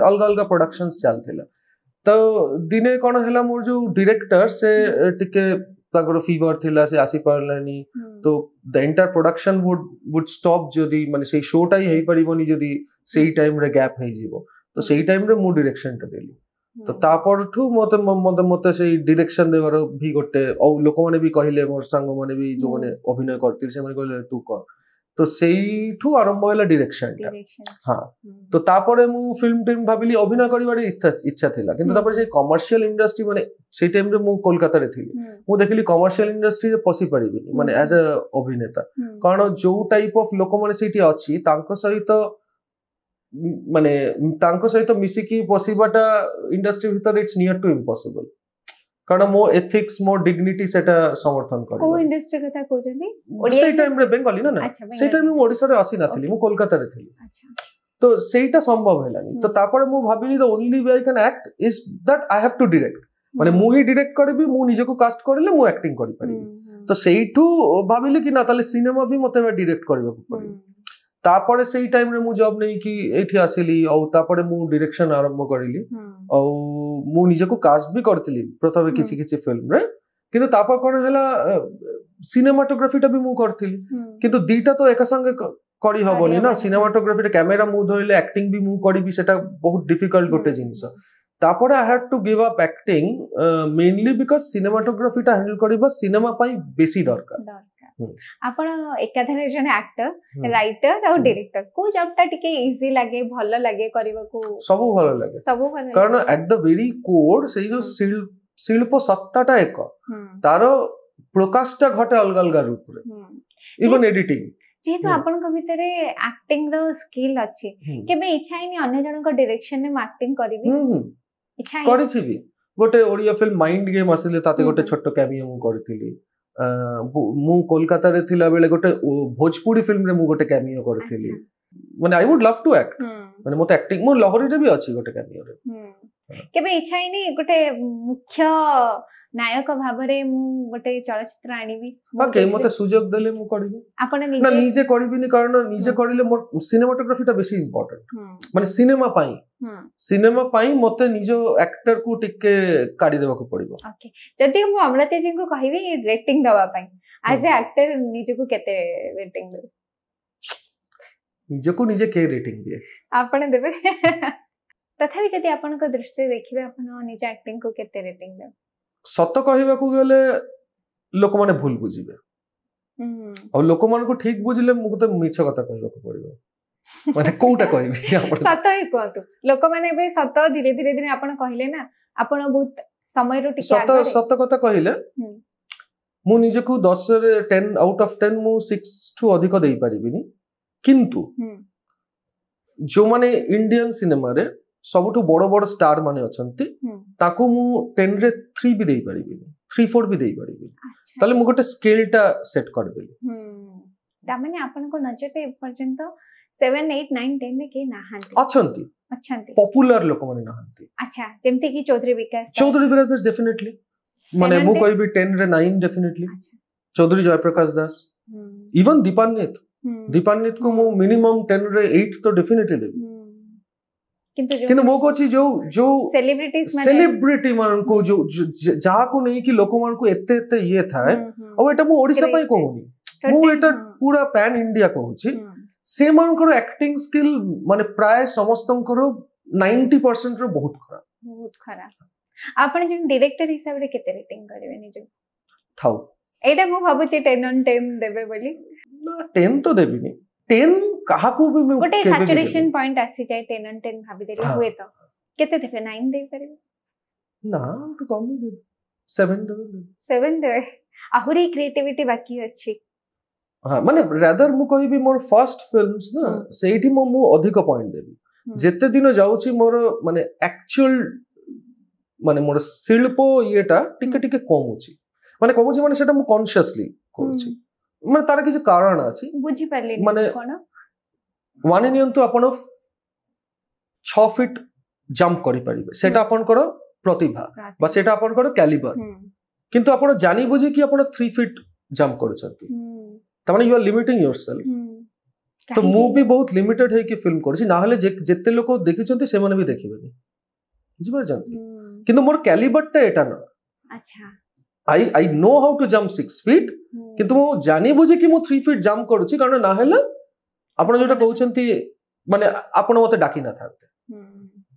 Speaker 2: ଅଲଗା ଅଲଗା ପ୍ରଡକ୍ସନ୍ସ ଚାଲିଥିଲା। ତ ଦିନେ କ'ଣ ହେଲା, ମୋର ଯୋଉ ଡିରେକ୍ଟର ସେ ଟିକେ ତାଙ୍କର ଫିଭର ଥିଲା, ସେ ଆସିପାରିଲାନି। ତ the entire production would stop ଯଦି ମାନେ ସେଇ ଶୋଟା ହିଁ ହେଇପାରିବନି ଯଦି ସେଇ ଟାଇମରେ ଗ୍ୟାପ୍ ହେଇଯିବ। ତ ସେଇ ଟାଇମରେ ମୁଁ ଡିରେକ୍ସନଟା ଦେଲି। ତ ତାପରଠୁ ମତେ ସେଇ ଡିରେକ୍ସନ ଦେବାର ବି ଗୋଟେ, ଆଉ ଲୋକମାନେ ବି କହିଲେ, ମୋର ସାଙ୍ଗମାନେ ବି ଯୋଉମାନେ ଅଭିନୟ କରିଥିଲେ ସେମାନେ କହିଲେ ତୁ କର। ତ ସେଇଠୁ ଆରମ୍ଭ ହେଲା ଡିରେକ୍ସନଟା। ହଁ, ତ ତାପରେ ମୁଁ ଫିଲ୍ମ ଭାବିଲି ଅଭିନୟ କରିବାର ଇଚ୍ଛା ଥିଲା, କିନ୍ତୁ ତାପରେ ସେଇ କମର୍ସିଆଲ ଇଣ୍ଡଷ୍ଟ୍ରି, ମାନେ ସେଇ ଟାଇମରେ ମୁଁ କୋଲକାତାରେ ଥିଲି, ମୁଁ ଦେଖିଲି କମର୍ସିଆଲ ଇଣ୍ଡଷ୍ଟ୍ରିରେ ପଶି ପାରିବିନି ମାନେ ଆଜ ଏ ଅଭିନେତା। କାରଣ ଯୋଉ ଟାଇପ ଅଫ ଲୋକମାନେ ସେଇଠି ଅଛି ତାଙ୍କ ସହିତ ମିଶିକି ପଶିବାଟା ଇଣ୍ଡଷ୍ଟ୍ରି ଭିତରେ ଇଟ୍ସ ନିୟର ଟୁ ଇମ୍ପସିବଲ। କାରଣ ମୋ ଏଥିକ୍ସ, ମୋ ଡିଗ୍ନିଟି ସେଟା ସମର୍ଥନ କରିବ।
Speaker 1: କୋଉ ଇଣ୍ଡଷ୍ଟ୍ରି କଥା କହୁଛନ୍ତି?
Speaker 2: ସେଇ ଟାଇମରେ ବେଙ୍ଗାଲି ନା ସେଇ ଟାଇମରେ ମୁଁ ଓଡିଶାରେ ଆସିନଥିଲି, ମୁଁ କୋଲକାତାରେ ଥିଲି। ତ ସେଇଟା ସମ୍ଭବ ହେଲାନି। ତ ତାପରେ ମୁଁ ଭାବିଲି ଦ only we I can act is that I have two direct. ମାନେ ମୁଁ ହିଁ ଡିରେକ୍ଟ କରିବି, ମୁଁ ନିଜକୁ କାଷ୍ଟ କରିଲେ ମୁଁ ଆକ୍ଟିଂ କରିପାରିବି। ତ ସେଇଠୁ ଭାବିଲି କି ନା ତାହେଲେ ସିନେମା ବି ମତେ ଡିରେକ୍ଟ କରିବାକୁ ପଡିବ। ତାପରେ ସେଇ ଟାଇମରେ ମୁଁ ଜବ୍ ନେଇକି ଏଇଠି ଆସିଲି, ଆଉ ତାପରେ ମୁଁ ଡିରେକ୍ସନ ଆରମ୍ଭ କରିଲି। ଆଉ ମୁଁ ନିଜକୁ କାଷ୍ଟ ବି କରିଥିଲି ପ୍ରଥମେ କିଛି ଫିଲ୍ମରେ, କିନ୍ତୁ ତାପରେ କ'ଣ ହେଲା, ସିନେମାଟୋଗ୍ରାଫିଟା ବି ମୁଁ କରିଥିଲି। କିନ୍ତୁ ଦିଟା ତ ଏକା ସାଙ୍ଗେ କରିହବନି ନା। ସିନେମାଟୋଗ୍ରାଫିରେ କ୍ୟାମେରା ମୁଁ ଧରିଲେ, ଆକ୍ଟିଂ ବି ମୁଁ କରିବି, ସେଟା ବହୁତ ଡିଫିକଲ୍ଟ ଗୋଟେ ଜିନିଷ। ତାପରେ I had to give up acting mainly because ସିନେମାଟୋଗ୍ରାଫିଟା ହ୍ୟାଣ୍ଡେଲ କରିବା ସିନେମା ପାଇଁ ବେଶୀ ଦରକାର।
Speaker 1: ଆପଣ ଏକାଧାରେ ଜଣେ ଆକ୍ଟର, ରାଇଟର ଆଉ ଡିରେକ୍ଟର, କୋଉ ଜବଟା ଟିକେ ଇଜି ଲାଗେ, ଭଲ ଲାଗେ କରିବାକୁ?
Speaker 2: ସବୁ ଭଲ ଲାଗେ, କାରଣ ଆଟ୍ ଦ ଭେରି କୋର ସେଇ ଯୋଉ ଶିଳ୍ପ ସତ୍ତାଟା ଏକ, ତାର ପ୍ରକାଶଟା ଘଟେ ଅଲଗା ଅଲଗା ରୂପରେ, ଇଭନ୍ ଏଡିଟିଂ।
Speaker 1: ଯେହେତୁ ଆପଣଙ୍କ ଭିତରେ ଆକ୍ଟିଂ ର ସ୍କିଲ୍ ଅଛି, କେବେ ଇଚ୍ଛା ହେଇନି ଅନ୍ୟ ଜଣଙ୍କ ଡିରେକ୍ସନରେ ମୁଁ ଆକ୍ଟିଂ କରିବି?
Speaker 2: କରିଛି ବି। ଗୋଟେ ଓଡିଆ ଫିଲ୍ମ ମାଇଣ୍ଡ ଗେମ୍ ଆସିଲେ ତାତେ ଗୋଟେ ଛୋଟ କ୍ୟାମିଓ ମୁଁ କରିଥିଲି। ମୁଁ କୋଲକାତାରେ ଥିଲା ବେଳେ ଗୋଟେ ଭୋଜପୁରୀ ଫିଲ୍ମରେ ମୁଁ ଗୋଟେ କ୍ୟାମିଓ କରିଥିଲି। ମାନେ ଆଇ ವುଡ୍ ଲଭ୍ ଟୁ ଆକ୍ଟ, ମାନେ ମତେ ଆକ୍ଟିଂ, ମୁଁ ଲହରୀରେ ବି ଅଛି ଗୋଟେ କ୍ୟାମିଓରେ।
Speaker 1: କେବେ ଇଚ୍ଛା ହେଇନି ଗୋଟେ ମୁଖ୍ୟ ନାୟକ ଭାବରେ ମୁଁ ଗୋଟେ ଚଳଚ୍ଚିତ୍ର ଆଣିବି?
Speaker 2: ମତେ ସୁଯୋଗ ଦେଲେ ମୁଁ କରିବି।
Speaker 1: ଆପଣ
Speaker 2: ନା ନିଜେ କରିବିନି, କାରଣ ନିଜେ କରିଲେ ମୋର ସିନେମାଟୋଗ୍ରାଫିଟା ବେଶୀ ଇମ୍ପୋର୍ଟାଣ୍ଟ। ମାନେ ସିନେମା ପାଇଁ ମତେ ନିଜ ଆକ୍ଟରକୁ ଟିକେ କାଢି ଦେବାକୁ ପଡିବ।
Speaker 1: ଯଦି ମୁଁ ଅମୃତା ଜୀଙ୍କୁ କହିବି ରେଟିଂ ଦବା ପାଇଁ, ଆଜ ଏ ଆକ୍ଟର ନିଜକୁ କେତେ ରେଟିଂ ଦେବେ?
Speaker 2: ନିଜକୁ ନିଜେ କେ ରେଟିଂ ଦିଏ?
Speaker 1: ଆପଣ ଦେବେ? ତଥାପି ଯଦି ଆପଣଙ୍କ ଦୃଷ୍ଟିରେ ଦେଖିବେ, ଆପଣ ନିଜ ଆକ୍ଟିଂ କୁ କେତେ ରେଟିଂ ଦେବେ?
Speaker 2: ସତ କହିବାକୁ ଗଲେ ଲୋକମାନେ ଭୁଲ ବୁଝିବେ, ଆଉ ଲୋକମାନଙ୍କୁ ଠିକ ବୁଝିଲେ ମତେ ମିଛ କଥା କହିବାକୁ ପଡିବ। ମାନେ କୋଉଟା କହିବି?
Speaker 1: ସତ ହିଁ କୁହନ୍ତୁ। ଲୋକମାନେ ଏବେ ସତ ଧୀରେ ଧୀରେ ଆପଣ କହିଲେ ନା, ଆପଣ ବହୁତ ସମୟରୁ ଟିକେ
Speaker 2: ସତ କଥା କହିଲେ ମୁଁ ନିଜକୁ 10ରେ 10 ଆଉଟ୍ ଅଫ୍ 10 ମୁଁ 6 ଠୁ ଅଧିକ ଦେଇପାରିବିନି। କିନ୍ତୁ ଯୋଉମାନେ ଇଣ୍ଡିଆନ ସିନେମାରେ ସବୁଠୁ ବଡ ବଡ ଷ୍ଟାର ମାନେ ଅଛନ୍ତି, ତାକୁ ମୁଁ 10ରେ 3 ବି ଦେଇପାରିବିନି, 3-4 ବି ଦେଇପାରିବିନି। ତାହେଲେ ମୁଁ ଗୋଟେ ସ୍କେଲଟା ସେଟ୍ କରିଦେଲି।
Speaker 1: ତାମାନେ ଆପଣଙ୍କ ନଜରରେ ଏପର୍ଯ୍ୟନ୍ତ 7, 8, 9, 10 ରେ କେହି ନାହାନ୍ତି? ଅଛନ୍ତି
Speaker 2: ପପୁଲାର ଲୋକମାନେ ନାହାନ୍ତି।
Speaker 1: ଆଚ୍ଛା, ଯେମିତି କି ଚୌଧୁରୀ ବିକାଶ
Speaker 2: ଦାସ ଡେଫିନେଟଲି, ମାନେ ମୁଁ କହିବି 10ରେ 9 ଡେଫିନେଟଲି। ଚୌଧୁରୀ ଜୟପ୍ରକାଶ ଦାସ, ଇଭନ୍ ଦୀପାନ୍ୱିତ କୁ ମୁଁ ମିନିମମ୍ 10ରେ 8 ତ ଡେଫିନେଟଲି ଦେବି। କିନ୍ତୁ ମୁଁ କହୁଛି ଯୋଉ ସେଲିବ୍ରିଟି ମାନଙ୍କୁ, ଯାହାକୁ ନେଇକି ଲୋକମାନଙ୍କୁ ଏତେ ଇଏ ଥାଏ, ଆଉ ଏଟା ମୁଁ ଓଡିଶା ପାଇଁ କହୁନି, ମୁଁ ଏଟା ପୁରା ପ୍ୟାନ୍ ଇଣ୍ଡିଆ କହୁଛି, ସେମାନଙ୍କର ଆକ୍ଟିଂ ସ୍କିଲ୍ ମାନେ ପ୍ରାୟ ସମସ୍ତଙ୍କର 90% ର ବହୁତ ଖରାପ।
Speaker 1: ଆପଣ ଜଣେ ଡିରେକ୍ଟର ହିସାବରେ କେତେ ରେଟିଂ କରିବେ ନିଜକୁ?
Speaker 2: ଥାଉ,
Speaker 1: ଏଇଟା ମୁଁ ଭାବୁଛି 10 on 10 ଦେବେ ବୋଲି।
Speaker 2: ନା 10 ତ ଦେବିନି, 10 କାହାକୁ ବି ମୁଁ
Speaker 1: ଗୋଟେ ସାଚୁରେସନ ପଏଣ୍ଟ ଆସିଯାଏ 10 on 10 ଭାବିଦେଲେ ହୁଏ ତ କେତେ ଦେବେ? 9 ଦେଇ ପାରିବେ?
Speaker 2: ନା ତ କମ ଦେବି, 7 ଦେବି।
Speaker 1: 7 ଦେବେ? ଆହୁରି କ୍ରିଏଟିଭିଟି ବାକି ଅଛି।
Speaker 2: ମାନେ ରାଦର ମୁଁ କହିବି ମୋର ଫାର୍ଷ୍ଟ ଫିଲ୍ମସ୍ ନା, ସେଇଠି ମୁଁ ଅଧିକ ପଏଣ୍ଟ ଦେବି। ଯେତେ ଦିନ ଯାଉଛି ମୋର ମାନେ ଆକ୍ଚୁଆଲ ମାନେ ମୋର ଶିଳ୍ପ ଇଏଟା ଟିକେ ଟିକେ କମୁଛି। ମାନେ ସେଟା ମୁଁ କନସିୟସଲି କରୁଛି, ମାନେ ତାର କିଛି କାରଣ ଅଛି,
Speaker 1: ବୁଝିପାରିଲି।
Speaker 2: ମାନେ मानि नियंतु आपण 6 फीट जंप करि परिबे सेटा आपनकर प्रतिभा बा सेटा आपनकर कैलिबर किंतु आपण जानि बुझी कि आपण 3 फीट जंप करूछंती त माने यू आर लिमिटिंग योरसेल्फ तो मु भी बहुत लिमिटेड है कि फिल्म करछि ना हले जेते लोक देखिछंती से माने भी देखिबेनी बुझि परछंती किंतु मोर कैलिबरटा एटा न अच्छा I know how to jump 6 feet किंतु मु जानि बुझी कि मु 3 फीट जंप करूछि कारण ना हले आपण जोटा कहउछंती माने आपण मते डाकी ना थाते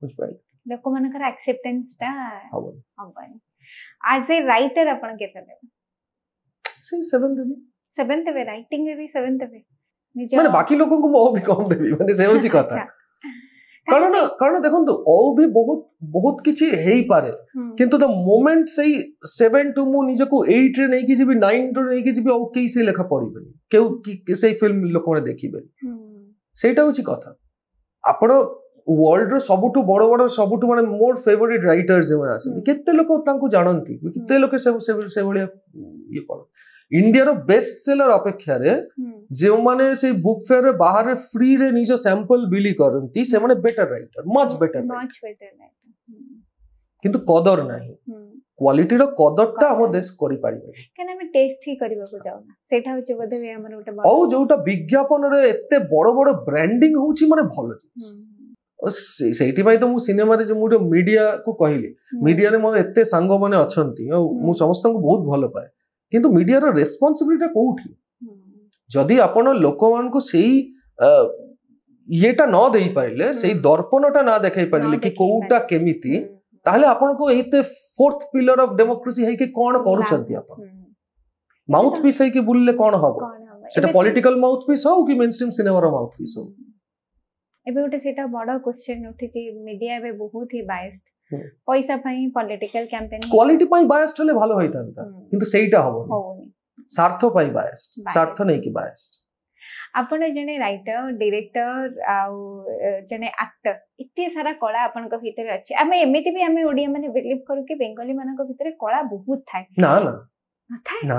Speaker 2: बुझ पाइल
Speaker 1: लोक मानकर एक्सेप्टेंस टा हबन एज ए राइटर आपण केते देबे
Speaker 2: से 7 देबे
Speaker 1: 7 देबे राइटिंग में भी 7 देबे
Speaker 2: माने बाकी लोगों को मो भी कम देबी माने से होची कथा कारण देखंतु ओ भी बहुत बहुत किछि हेई पारे किंतु द मोमेंट सही 7 टू मु निजे को 8 रे नै कि जेबी 9 रे नै कि जेबी ओ केई से लेखा पढिबेनी केउ कि से फिल्म लोक माने देखिबे सेटा होची कथा आपण वर्ल्ड रो सबटु बड़ बड़ सबटु माने मोर फेवरेट राइटर्स जे आछन केते लोक तांको जानंती केते लोक से भलिया ये कर इंडिया रो बेस्ट सेलर अपेक्षा रे जे माने से बुक फेयर रे बाहर रे फ्री रे निजो सैंपल बिली करंती से माने better writer much better writer किंतु कदर नाही क्वालिटी रो कदरटा हम देश करि पारिबे
Speaker 1: केना हम टेस्ट ही करबा को जाउ ना सेटा होचे बोधे वे हमर ओटा
Speaker 2: औ जोटा विज्ञापन रे एते बड़ बड़ ब्रांडिंग होची माने भलो जिनिस सेठी भाई तो मु सिनेमा रे जो मु मीडिया को कहली मीडिया रे मोर एते सांग माने अछंती मु समस्त को बहुत भलो पाए किंतु मीडिया रो रेस्पोंसिबिलिटी कोउठी जदि आपण लोक मान को सेही येटा न देई पाइले सेही दर्पणटा ना देखाई पाइले कि कोउटा केमिति ताहले आपण को एते फोर्थ पिलर ऑफ डेमोक्रेसी है कि कोन करूछंती आपण माउथ पीस है कि बुलले कोन हबो सेटा पॉलिटिकल माउथ पीस हो कि मेनस्ट्रीम सिनेमा रो माउथ पीस हो
Speaker 1: एबे उठे सेटा बड़ा क्वेश्चन उठे जे मीडिया बे बहुत ही बायस्ड पैसा पई पॉलिटिकल कैंपेन
Speaker 2: क्वालिटी पई बायस्ड हले भालो होइतांता किंतु सेटा होबो स्वार्थ पई बायस्ड स्वार्थ नै कि बायस्ड
Speaker 1: आपण जने राइटर डायरेक्टर आ जने एक्टर इत्ते सारा कला आपण को भीतर अछि हमें एमिति भी हमें ओडिया माने बिलीव करू कि बेंगली मानन को भीतर कला बहुत थाय
Speaker 2: ना ना
Speaker 1: थाय
Speaker 2: ना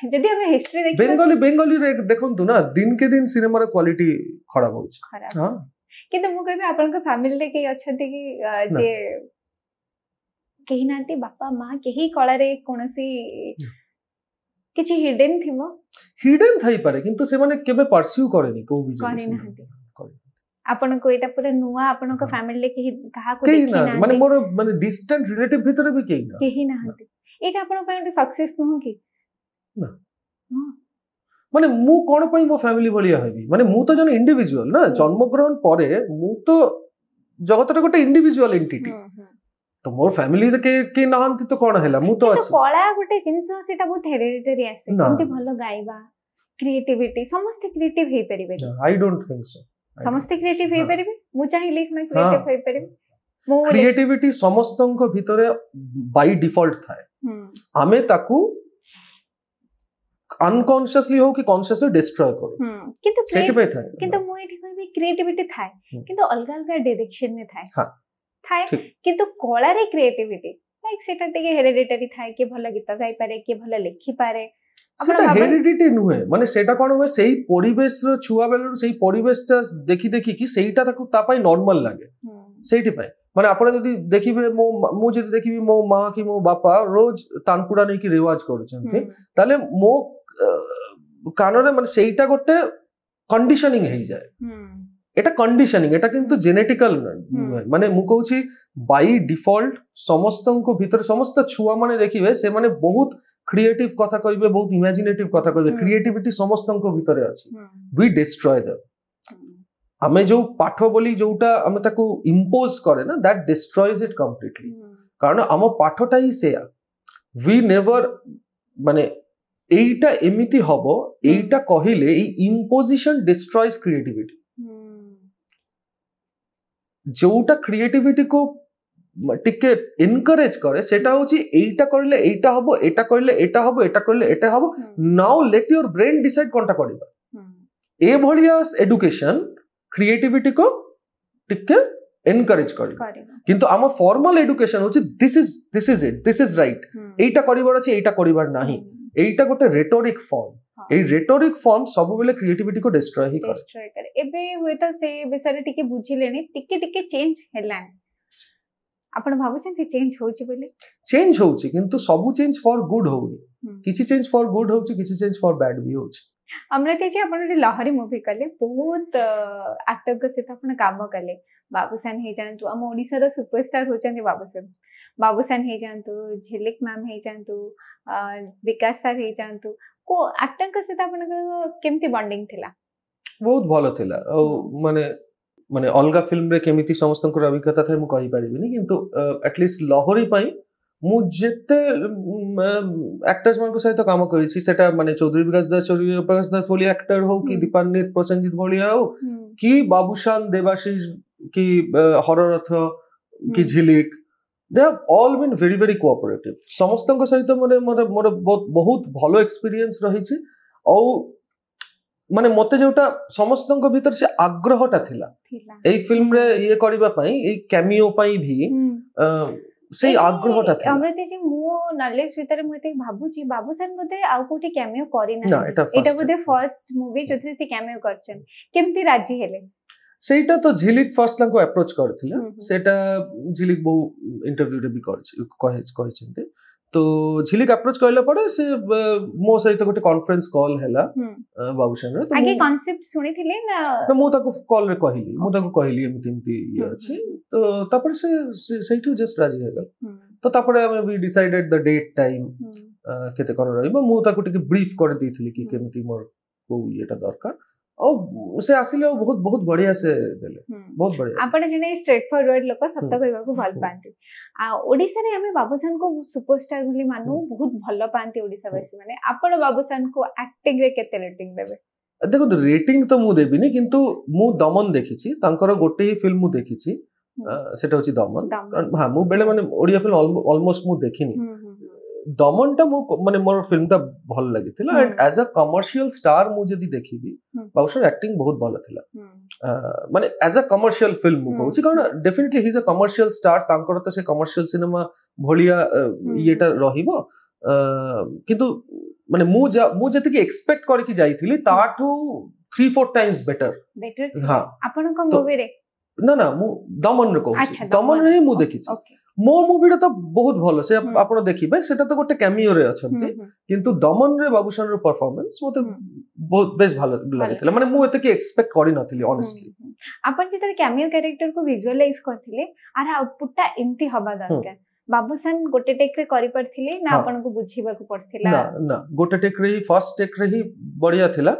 Speaker 1: जदि हमें हिस्ट्री देखि
Speaker 2: बेंगली रे देखंतु ना दिन के दिन सिनेमा रे क्वालिटी खराब होछ हां
Speaker 1: किंतु मु कहबे आपण को फैमिली रे के अछथि कि जे केही नांती बापा मां केही कला रे कोनसी किछि हिडन थिबो
Speaker 2: हिडन थाई पारे किंतु से माने केबे परस्यू करेनी को भी
Speaker 1: करेनी नांती आपण को एटा पूरा नुवा आपण को फैमिली रे केही कहा को देखि ना
Speaker 2: माने मोर माने डिस्टेंट रिलेटिव भीतर भी केही
Speaker 1: नांती एटा आपण पय सक्सेस नु कि
Speaker 2: ना माने मु कोन पई मो फैमिली भलिया हेबी माने मु तो जन इंडिविजुअल ना जन्मग्रहण परे मु तो जगत रे गोटे इंडिविजुअल एंटिटी तो मोर फैमिली के नाहंती तो कोन हैला मु तो अछि
Speaker 1: कला गोटे जिंस सेटा बहुत हेरिडिटरी आसे कोनते भलो गाइबा क्रिएटिविटी समस्त क्रिएटिव हे परिबे
Speaker 2: आई डोंट थिंक सो
Speaker 1: समस्त क्रिएटिव हे परिबे मु चाहि लिख में क्रिएटिव हे परिबे मु
Speaker 2: क्रिएटिविटी समस्तन को भितरे बाय डिफॉल्ट थाए हमें ताकू अनकॉन्शियसली हो कि कॉन्शियसली डिस्ट्रॉय करू
Speaker 1: किंतु
Speaker 2: सेट पे थाए
Speaker 1: किंतु मु एठी कहबी क्रिएटिविटी थाए किंतु अलग अलग डायरेक्शन में थाए
Speaker 2: हां
Speaker 1: थाए किंतु कला रे क्रिएटिविटी लाइक सेटा टिके हेरिडिटरी थाए कि भलो गीत गाई पारे कि भलो लिखि पारे
Speaker 2: सेटा हेरिडिटी नुहे माने सेटा कोन होय सेही परिवेश रो छुआ बेलर सेही परिवेशटा देखि देखि कि सेहीटा ताकू ता पई नॉर्मल लागे सेठी पई माने आपण जदी देखिबे मो जदी देखिबी मो मां कि मो बापा रोज तानपुडा नै कि रिवाज करूछन्ते ताले मो कानरे माने सेहीटा गोटे कंडीशनिंग हे जाय एटा कंडीशनिंग एटा किंतु जेनेटिकल माने मु कहूची बाय डिफॉल्ट समस्तन को भीतर समस्त छुआ माने देखिबे से माने बहुत क्रिएटिव कथा कहिबे बहुत इमेजिनेटिव कथा कहिबे क्रिएटिविटी समस्तन को भीतर अछि वी डिस्ट्रॉय देम हमें जो पाठ बोली जोटा हमें ताको इंपोज करे ना दैट डिस्ट्रॉयज इट कंप्लीटली कारण हम पाठटा ही से वी नेवर माने एटा एमिति हबो एटा कहिले ए इंपोजिशन डिस्ट्रॉयज क्रिएटिविटी जोटा क्रिएटिविटी को टिके एनकरेज करे सेटा होची एटा करले एटा हबो एटा करले एटा हबो एटा करले एटा हबो now let your brain decide कोनटा करबा ए भलिया एजुकेशन क्रिएटिविटी को टिके एनकरेज करबा किंतु आम फॉर्मल एजुकेशन होची this is it this is right एटा करिवार अछि एटा करिवार नाही एटा गोटे रेटोरिक फॉर्म এই রেটরিক ফর্ম ସବୁବେଳେ ক্রিয়েটিভিটি को डिस्ट्रॉय ही करे
Speaker 1: डिस्ट्रॉय करे एबे हुए तो से विषय टिके बुझिलेनी टिके चेंज हेलान आपण भाबुछन चेंज होची बोले
Speaker 2: चेंज होची किंतु सब चेंज फॉर गुड होउनी किछि चेंज फॉर गुड होची किछि चेंज फॉर बैड भी होची
Speaker 1: अमृता जी आपण लहरी मूवी कले बहुत एक्टर के सहित आपण काम कले बाबूसान हे जानतु हम ओडिसा रो सुपरस्टार होचन बाबूसान हे जानतु झिलिक मैम हे जानतु विकास सर हे जानतु को एक्टर के सहित आपण केमती बॉन्डिंग थिला
Speaker 2: बहुत भलो थिला माने माने अलगा फिल्म रे केमिति समस्त अभिज्ञता थाए मु कहि परिबिनी किंतु एटलिस्ट लहरी पई मु जेते एक्टर्स मान सहित काम करिछि सेटा माने चौधरी प्रकाश दास बोली एक्टर हो कि दीपान्वित प्रसन्नजित बोलिया हो कि बाबूशान देवाशीष कि हररथ कि Jhilik they have all been very very cooperative समस्त सहित माने मोर बहुत भलो एक्सपीरियंस रहिछि औ माने मते जोटा समस्त भीतर से आग्रहटा थिला एई फिल्म रे ये करबा पई एई कैमियो पई भी से आग्रहटा थिला
Speaker 1: अमृता जी मो नॉलेज भीतर मते भाबुची बाबूसान मते आ कोठी कैमियो करी ना एटा बदे फर्स्ट मूवी जोथि से कैमियो करछन केमती राजी हेले
Speaker 2: सेटा तो झिलिक फर्स्ट ताको अप्रोच करथिला सेटा झिलिक बहु इंटरव्यू रे भी कहछन्ते तो झिलिक अप्रोच करला पड़े से मो सहित गोटे कॉन्फ्रेंस कॉल हैला बाबूशान रे तो
Speaker 1: आगे कांसेप्ट सुनी थिले ना
Speaker 2: तो मो ताको कॉल रे कहली एमती ये अछि तो तापर से सेठू जस्ट राजी हे गल तो तापर हम we decided the date time केते कोन रहइबो मो ताको टिके ब्रीफ कर देथिली कि केमती मोर को येटा दरकार और से आसिले बहुत बहुत बढ़िया से देले बहुत बढ़िया
Speaker 1: आपण जने स्ट्रेट फॉरवर्ड लोक सत्य कहबा को भल पांती आ ओडिसा रे हमें बाबूसान को सुपरस्टार बोली मानु बहुत भल पांती ओडिसा वासी माने आपण बाबूसान को एक्टिंग रे केते रेटिंग देबे
Speaker 2: देखो तो रेटिंग तो मु देबिनी किंतु मु दमन देखिछि तांकर गोटे ही फिल्म मु देखिछि सेटा होछि दमन हां मु बेले माने ओडिया फिल्म ऑलमोस्ट मु देखिनी दमन टा माने मोर फिल्म टा भल लागिथिला and as a commercial star मु जदी देखिबी बाबूशान एक्टिंग बहुत भल थिला माने एज अ कमर्शियल फिल्म मु कहूची कारण definitely he is a commercial star तांकर तो से कमर्शियल सिनेमा भलिया येटा रहिबो किंतु माने मु जति के एक्सपेक्ट करि कि जाईथिली ताठू 3-4 टाइम्स बेटर हां
Speaker 1: आपन को मूवी रे
Speaker 2: ना मु दमन रे कहूची दमन रे मु देखिछि मो मूवी तो बहुत भलो से आपण देखिबे सेटा तो गोटे कैमियो रे अछंती किंतु दमन रे बाबूशान रो परफॉर्मेंस मते बहुत बेस भलो लागितला माने मु एते के एक्सपेक्ट करि नथिली ऑनेस्टली
Speaker 1: आपण जेतर कैमियो कैरेक्टर को विजुअलाइज करथिले आर आउटपुटटा एम्ति हबा दरकार बाबूशान गोटे टेक रे करि परथिले ना आपण को बुझीबा को पड़थिला
Speaker 2: ना गोटे टेक रे ही फर्स्ट टेक रे ही बढ़िया थिला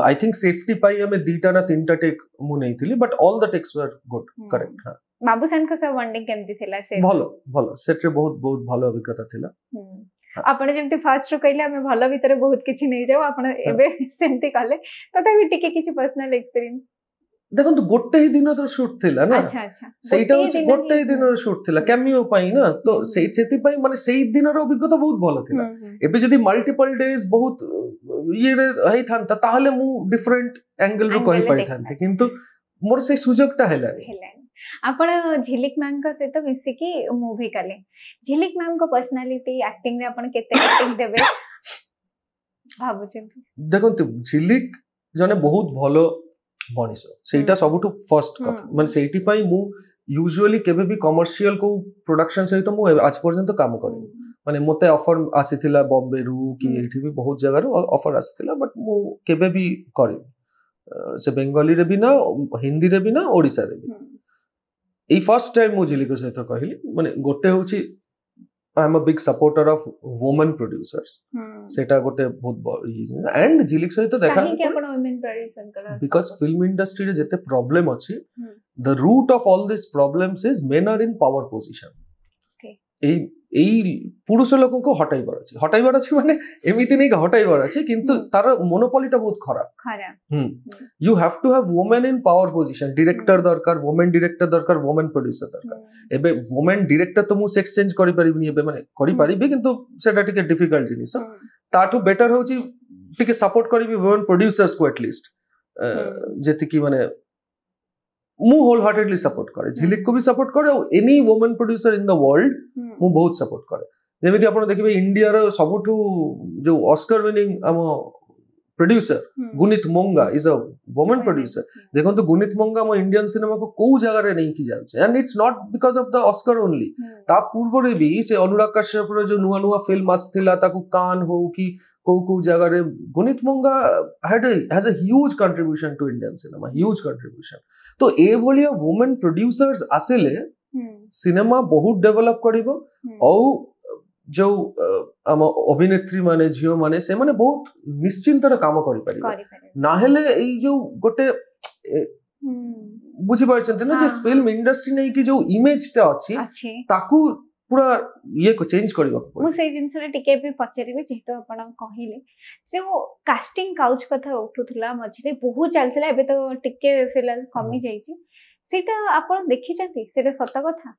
Speaker 2: आई थिंक सेफ्टी पाई हमें दीटा ना तीनटा टेक मु नैथिली but all the takes were good correct हां
Speaker 1: बाबूसान को सब बॉन्डिंग केमती थिला से
Speaker 2: भलो सेट रे बहुत बहुत भलो अभिज्ञता थिला
Speaker 1: आपण जेमती फर्स्ट रो कहले हमें भलो भीतर बहुत किछि नै जाऊ आपण एबे सेंती कहले तथा भी टिके किछि पर्सनल एक्सपीरियंस
Speaker 2: देखो तो गोटे ही दिन तो शूट थिला ना
Speaker 1: अच्छा
Speaker 2: सेटा गोटे ही दिन रो शूट थिला कैमियो पई ना तो सेति पई माने सेई दिन रो अभिज्ञता बहुत भलो थिला एबे जदी मल्टीपल डेज बहुत ये रे हई थांता ताहले मु डिफरेंट एंगल रो कहि पई थांती किंतु मोर से सुजोगटा हैला
Speaker 1: आपण झिलिक मैम का सहित मिसी की मूवी कले झिलिक मैम को पर्सनालिटी एक्टिंग रे आपण केते एक्टिंग देबे भाबुछन
Speaker 2: देखो तो झिलिक जने बहुत भलो मनीष सेटा सबटु फर्स्ट कथा माने सेठी पई मु यूजुअली केबे भी कमर्शियल को प्रोडक्शन सहित मु आज पर्यंत काम करी माने मते ऑफर आसीथिला बॉम्बे रु कि एठी भी बहुत जगह रो ऑफर आसीथिला बट मु केबे भी करी से बंगाली रे भी ना हिंदी रे भी ना ओडिसा रे भी ए फर्स्ट टाइम मु झिलिक सहित कहली माने गोटे होची आई am a big supporter of women producers सेटा गोटे बहुत एंड झिलिक सहित देखा
Speaker 1: काहे कि आपण वुमेन प्रोड्यूसर करा
Speaker 2: बिकॉज़ फिल्म इंडस्ट्री रे जते प्रॉब्लम अछि the root of all this problems is men are in power position एई पुरुष लोगों को हटाइबार अछि माने एमिति नै हटाइबार अछि किंतु तार मोनोपोलीटा बहुत खराब you have to have women in power position director दरकार वुमेन डायरेक्टर दरकार वुमेन प्रोड्यूसर दरकार एबे वुमेन डायरेक्टर तो मु एक्सचेंज करि परिबिनी एबे माने करि परिबे किंतु सेटा टिके डिफिकल्ट जिनिस ताठू बेटर होची टिके सपोर्ट करिबी वुमेन प्रोड्यूसर्स को एटलीस्ट जेति की माने मु होल हार्टेडली सपोर्ट करे झिलिक को भी सपोर्ट करे और any women producer in the world मु बहुत सपोर्ट करे जेमिति आपण देखिबे इंडिया रो सबठु जो ऑस्कर विनिंग हम producer Gunit Monga is a woman producer. देखो तो गुनित मोंगा मो इंडियन सिनेमा को कोउ जगह रे नहीं की जाउछे, and it's not because of the Oscar only. ता पूर्व रे भी से अनुराग कश्यप रो जो नुआ नुआ फिल्म आस्थिला ताकू कान हो कि कोउ जगह रे गुनित मोंगा has a huge contribution to Indian cinema, huge contribution. तो ए भलिया वुमेन प्रोड्यूसर्स आसेले सिनेमा बहुत डेवलप करिवो और जो आम अभिनेत्री माने झियो माने से माने बहुत निश्चिंत रे काम करि परिबे ना हेले एई जो गोटे बुझी पारछन्ते ना जे फिल्म इंडस्ट्री नै कि जो इमेज ता अछि ताकू पूरा ये को चेंज करबा को
Speaker 1: मु से जिंस रे टिके भी पचरिबे जेतो आपण कहिले जो कास्टिंग काउच कथा उठुथला मझरे बहुत चलथला एबे तो टिके फिलहाल कमी जाईची सेटा आपण देखि छथि सेटा सत कथा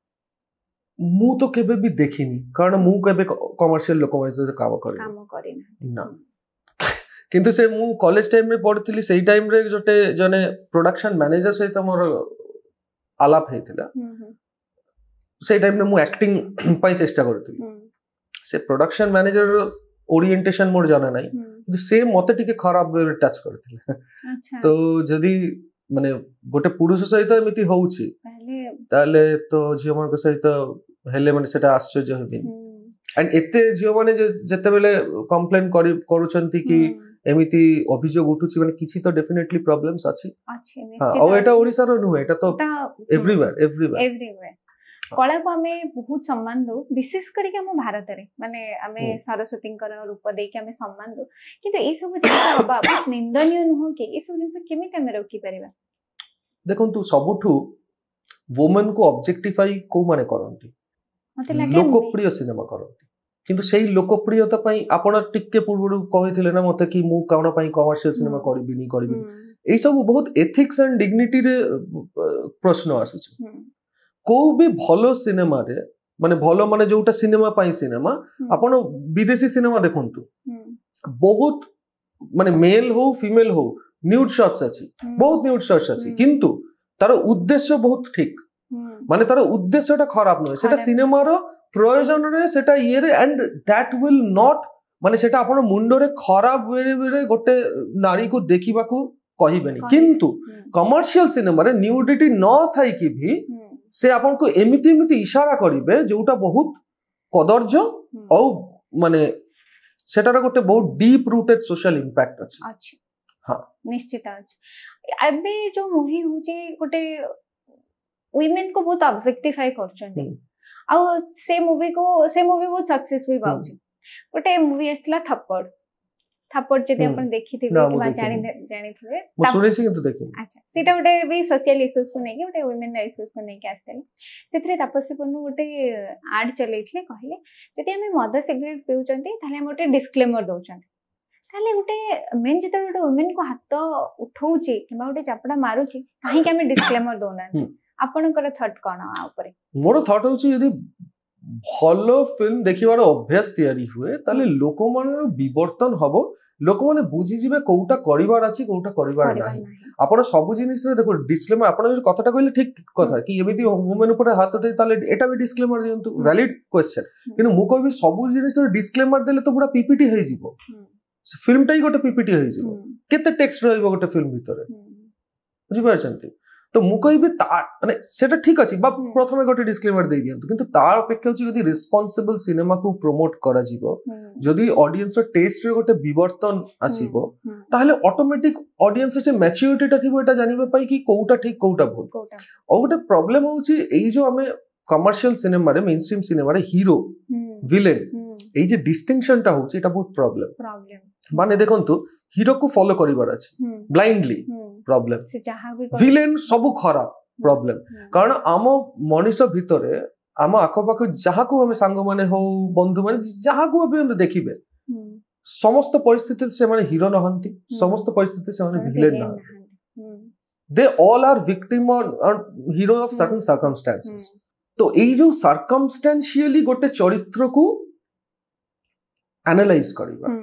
Speaker 2: मु तो केबे भी देखिनी कारण मु केबे कमर्शियल लोक माइसे काम करे ना किंतु से मु कॉलेज टाइम रे पढथिली सेही टाइम रे जोटे जने प्रोडक्शन मैनेजर सहित मोर आलाप हेतिला से टाइम रे मु एक्टिंग पाई चेष्टा करथिली से प्रोडक्शन मैनेजर ओरिएंटेशन मोर जाना नाही किंतु से मते टिके खराब वे टच करथिले अच्छा तो जदी माने गोटे पुरुष सहित एमिति होउची ताले तो झियो मन के सहित हेले माने सेटा आश्चर्य हेबी एंड एते झियो माने जते बेले कंप्लेन करूछंती कि एमिति अभियोग उठुची माने किछि तो डेफिनेटली प्रॉब्लम्स अछि हां और एटा ओडिसा रो नुहे एटा तो एवरीवेयर
Speaker 1: कला को हमें बहुत सम्मान दो विशेष करके हम भारत रे माने हमें सरस्वती रूप दे के हमें सम्मान दो किंतु ए सब जिंस हबा निंदनीय नुह के ए सब जिंस केमिति हमें रोकी परिबा
Speaker 2: देखो तू सबुठु वुमेन को ऑब्जेक्टिफाई को माने करंती लोकप्रिय सिनेमा करंती किंतु सेही लोकप्रियता पई आपण टिके पूर्व कहिथिले ना मते कि मु काउना पई कमर्शियल सिनेमा करबी ए सब बहुत एथिक्स एंड डिग्निटी रे प्रश्न आसुची को भी भलो सिनेमा रे माने भलो माने जोटा सिनेमा पाई सिनेमा आपण विदेशी सिनेमा देखंतु बहुत माने मेल हो फीमेल हो न्यूड शॉट्स अछि बहुत न्यूड शॉट्स अछि किंतु तार उद्देश्य बहुत ठीक माने तार उद्देश्यटा खराब नय सेटा सिनेमा रो प्रयोजन रे सेटा ये रे एंड दैट विल नॉट माने सेटा आपण मुंडो रे खराब वे गोटे नारी को देखिबा को कहिबेनी किंतु कमर्शियल सिनेमा रे न्यूडिटी न थाई कि भी से आपन को एमिति एमिति इशारा करिवे जोटा बहुत कदर्ज औ माने सेटार गोटे बहुत डीप रूटेड सोशल इंपैक्ट अछि
Speaker 1: अच्छा हां निश्चित अछि अबे जो मूवी होजे गोटे वुमेन को बहुत ऑब्जेक्टिफाई करछन आ से मूवी बहुत सक्सेस भी पाउछ गोटे मूवी असला थप्पड़ जदि अपन देखिथिबे कि जानिथिबे
Speaker 2: मो सुनेछि किंतु देखि
Speaker 1: अच्छा सेटा गोटे भी सोशल इश्यूज को नेकी गोटे वुमेन इश्यूज को नेकी आस्तेले सेथरे तापसी पन्नु गोटे एड चलेइथले कहले जदि हमें मद सिगरेट पिउचंती ताले हम गोटे डिस्क्लेमर दउचंती ताले गोटे मेन जते गोटे वुमेन को हाथ उठौची किबा गोटे चापड़ा मारुची काहे कि हमें डिस्क्लेमर दउना आपनकर थॉट कोन आ ऊपर
Speaker 2: मोर थॉट होची यदि भलो फिल्म देखिबार अभ्यास तयारी हुए ताले लोक मानर विवर्तन हबो लोक माने बुझी जिवे कोउटा करिवार अछि कोउटा करिवार नाही आपण सब जिनिस रे देखो डिस्क्लेमर आपण जे कथाटा कहले ठीक कथा कि एमिति वुमेन ऊपर हाथ उठे ताले एटा भी डिस्क्लेमर दियंतु वैलिड क्वेश्चन किनु मु कहबी सब जिनिस रे डिस्क्लेमर देले तो पूरा पीपीटी हे जिवो फिल्म टाई गोटे पीपीटी हे जिवो केते टेक्स्ट रहइबो गोटे फिल्म भीतर बुझी पारछंती तो मु कहबी माने सेटा ठीक अछि बा प्रथमे गोटे डिस्क्लेमर दे दियंतु किंतु तार अपेक्षा होची यदि रिस्पांसिबल सिनेमा को प्रमोट करा जिवो जदि ऑडियंस रो टेस्ट रे गोटे विवर्तन आसीबो ताहले ऑटोमेटिक ऑडियंस से मैच्योरिटी ता थिबो एटा जानिबा पई कि कोउटा ठीक कोउटा भूल और गोटे प्रॉब्लम होची एई जो हमें कमर्शियल सिनेमा रे मेन स्ट्रीम सिनेमा रे हीरो विलेन एई जे डिस्टिंक्शन ता होची एटा बहुत प्रॉब्लम माने देखंतु हीरो को फॉलो करिवार अछि ब्लाइंडली प्रॉब्लम
Speaker 1: से जहां भी
Speaker 2: विलेन सब खराब प्रॉब्लम कारण आम मनीष भितरे आम आखपाख जहाँ को हमें सांग माने हो बंधु माने जहाँ को भी देखिबे समस्त परिस्थिति से माने हीरो नहंती समस्त परिस्थिति से माने विलेन नहंती दे ऑल आर विक्टिम और हीरो ऑफ सर्टेन सर्कमस्टेंसेस तो एई जो सर्कमस्टेंशियली गोटे चरित्र को एनालाइज करिबा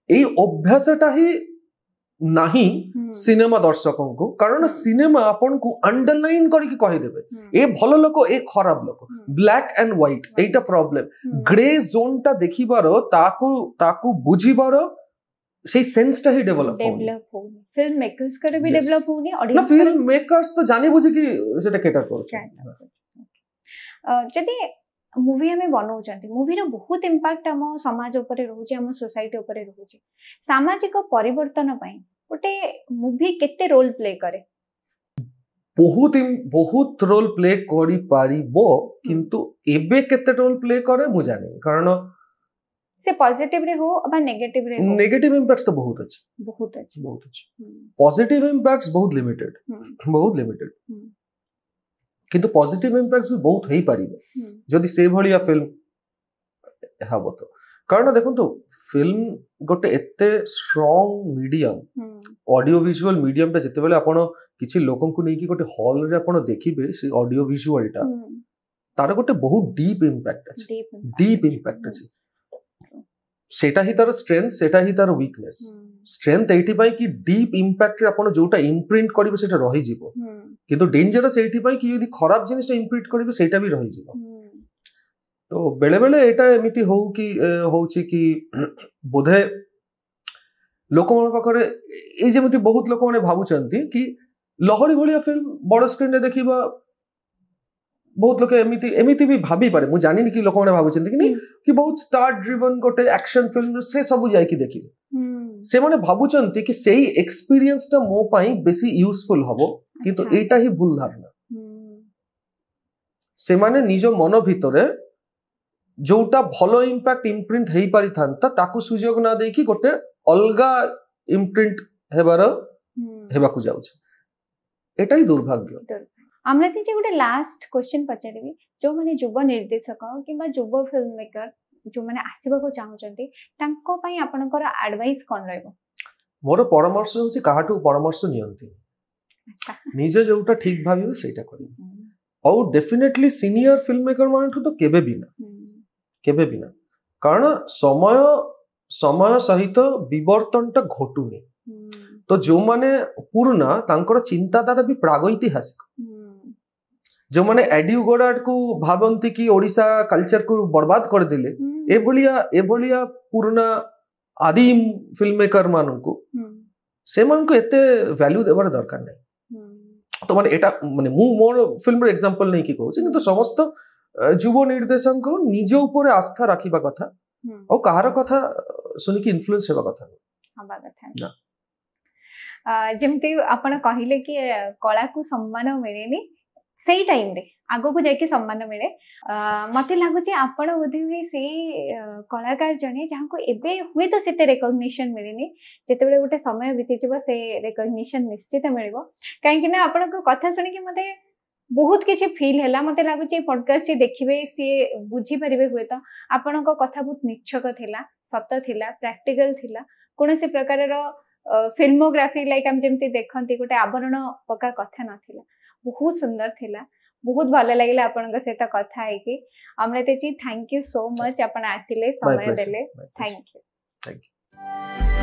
Speaker 2: एई अभ्यासटा ही नाही सिनेमा दर्शकों को कारण सिनेमा आपन को अंडरलाइन करके कहि देबे ए भलो लोक ए खराब लोक black and white Etah problem grey zone ता देखिबारो ताकू बुझिबारो সেই সেন্সটা হি ডেভেলপ
Speaker 1: डेवलप होनी फिल्म मेकर्स करे भी
Speaker 2: Yes.
Speaker 1: डेवलप होनी
Speaker 2: না
Speaker 1: ऑडियंस
Speaker 2: ফিল্ম মেকার্স তো জানি বুঝি কি সেটা কেটার করছে
Speaker 1: जदि मूवी आम बनाऊँ मूवीर बहुत इम्पैक्ट आम समाज उपरे रोचे आम सोसाइटी उपरे रोचे सामाजिक परिवर्तन पई गोटे मूवी केते रोल प्ले करे
Speaker 2: बहुत रोल प्ले करि पारिबो किंतु एबे केते रोल प्ले करे मु जानि कारण
Speaker 1: से पॉजिटिव रे हो अबा नेगेटिव रे हो
Speaker 2: नेगेटिव इंपैक्ट्स तो बहुत अछि पॉजिटिव इंपैक्ट्स बहुत लिमिटेड किंतु पॉजिटिव इंपैक्ट्स भी बहुत हेई पारिबो जदि से भलिया फिल्म हबो तो कारण देखो तो फिल्म गोटे एते strong medium audio visual medium ता जते बेले आपण किछि लोकन को नै कि गोटे हॉल रे आपण देखिबे से ऑडियो विजुअल ता तार गोटे बहुत डीप इंपैक्ट अछि सेटा ही तार स्ट्रेंथ सेटा ही तार वीकनेस स्ट्रेंथ एठी पाई कि डीप इंपैक्ट रे आपण जोटा इम्प्रिंट करिवे सेटा रहि जिवो किंतु डेंजरस एठी पाई कि यदि खराब जिनिस इम्प्रिंट करिवे सेटा भी रहि जिवो तो बेले बेले एटा एमिति हो कि होछि कि बोधे लोक मन पाखरे ए जेमिति बहुत लोक माने भाबुचंती कि लहरी भलिया फिल्म बड़ स्क्रीन रे देखिबा बहुत लोक एमिति भी भाबी पारे मु जानि कि लोक माने भाबुचंती कि नहीं कि बहुत स्टार ड्रिवन गोटे एक्शन फिल्म से सब जाई कि देखिबे से माने भाबुचंती कि सेही एक्सपीरियंस ता मो पई बेसी यूजफुल हबो किंतु एटा ही भूल धारणा से माने निजो मन भितरे जोटा भलो इंपैक्ट इम्प्रिंट हेई पारि थांता ताकू सुयोग ना देई कि गोटे अलगा इम्प्रिंट हेबा को जाउछ एटा ही दुर्भाग्य
Speaker 1: अमृति जी गोटे लास्ट क्वेश्चन पचारिबी जो माने युव निर्देशक किबा युव फिल्म मेकर जो माने आसीबा को चाहउचंती तांको पई आपनकर एडवाइस कोन रहबो
Speaker 2: मोर परामर्श होची काहाटू परामर्श नियंती निजे जोटा ठीक भाबिबे सेटा करिबे और डेफिनेटली सीनियर फिल्म मेकर मानठू तो केबे भी ना कारण समय सहित विवर्तन टा घटुनी तो जो माने पुराना तांकर चिंताधारा भी प्रागैतिहासिक जो माने एड्यूगोडाड को भावंती कि ओडिशा कल्चर को बर्बाद कर देले एभलिया पुराना आदिम फिल्म मेकर माननको से मान को एते वैल्यू देबार दरकार नै तो माने एटा माने मु मोर फिल्म रे एग्जांपल नै कि कहूची किंतु समस्त युव निर्देशक निज ऊपर आस्था राखिबा कथा और कहार कथा सुनि कि इन्फ्लुएंस हेबा कथा
Speaker 1: ना जेमती आपण कहिले कि कला को सम्मान मिलेनी सेही टाइम रे आगो को जाके सम्मान मिले मते लागु जे आपण बोधि हुए से कलाकार जने जहां को एबे हुए तो सेते रिकॉग्निशन मिलेनी जेते बेले गोटे समय बीती जिवो से रिकॉग्निशन निश्चित मिलबो काहे कि ना आपण को कथा सुनि कि मते बहुत किछि फील हैला मते लागु जे पॉडकास्ट देखिबे से बुझी परिबे हुए तो आपण को कथा बहुत निच्छक थिला सत्य थिला प्रैक्टिकल थिला कोनोसी प्रकार रो फिल्मोग्राफी लाइक हम जेमती देखंती गोटे आवरण पका कथा नथिला बहुत सुंदर थिला बहुत भले लागले आपन के सेता कथा है कि Amrita ji thank you so much अपन आसिले समय देले थैंक यू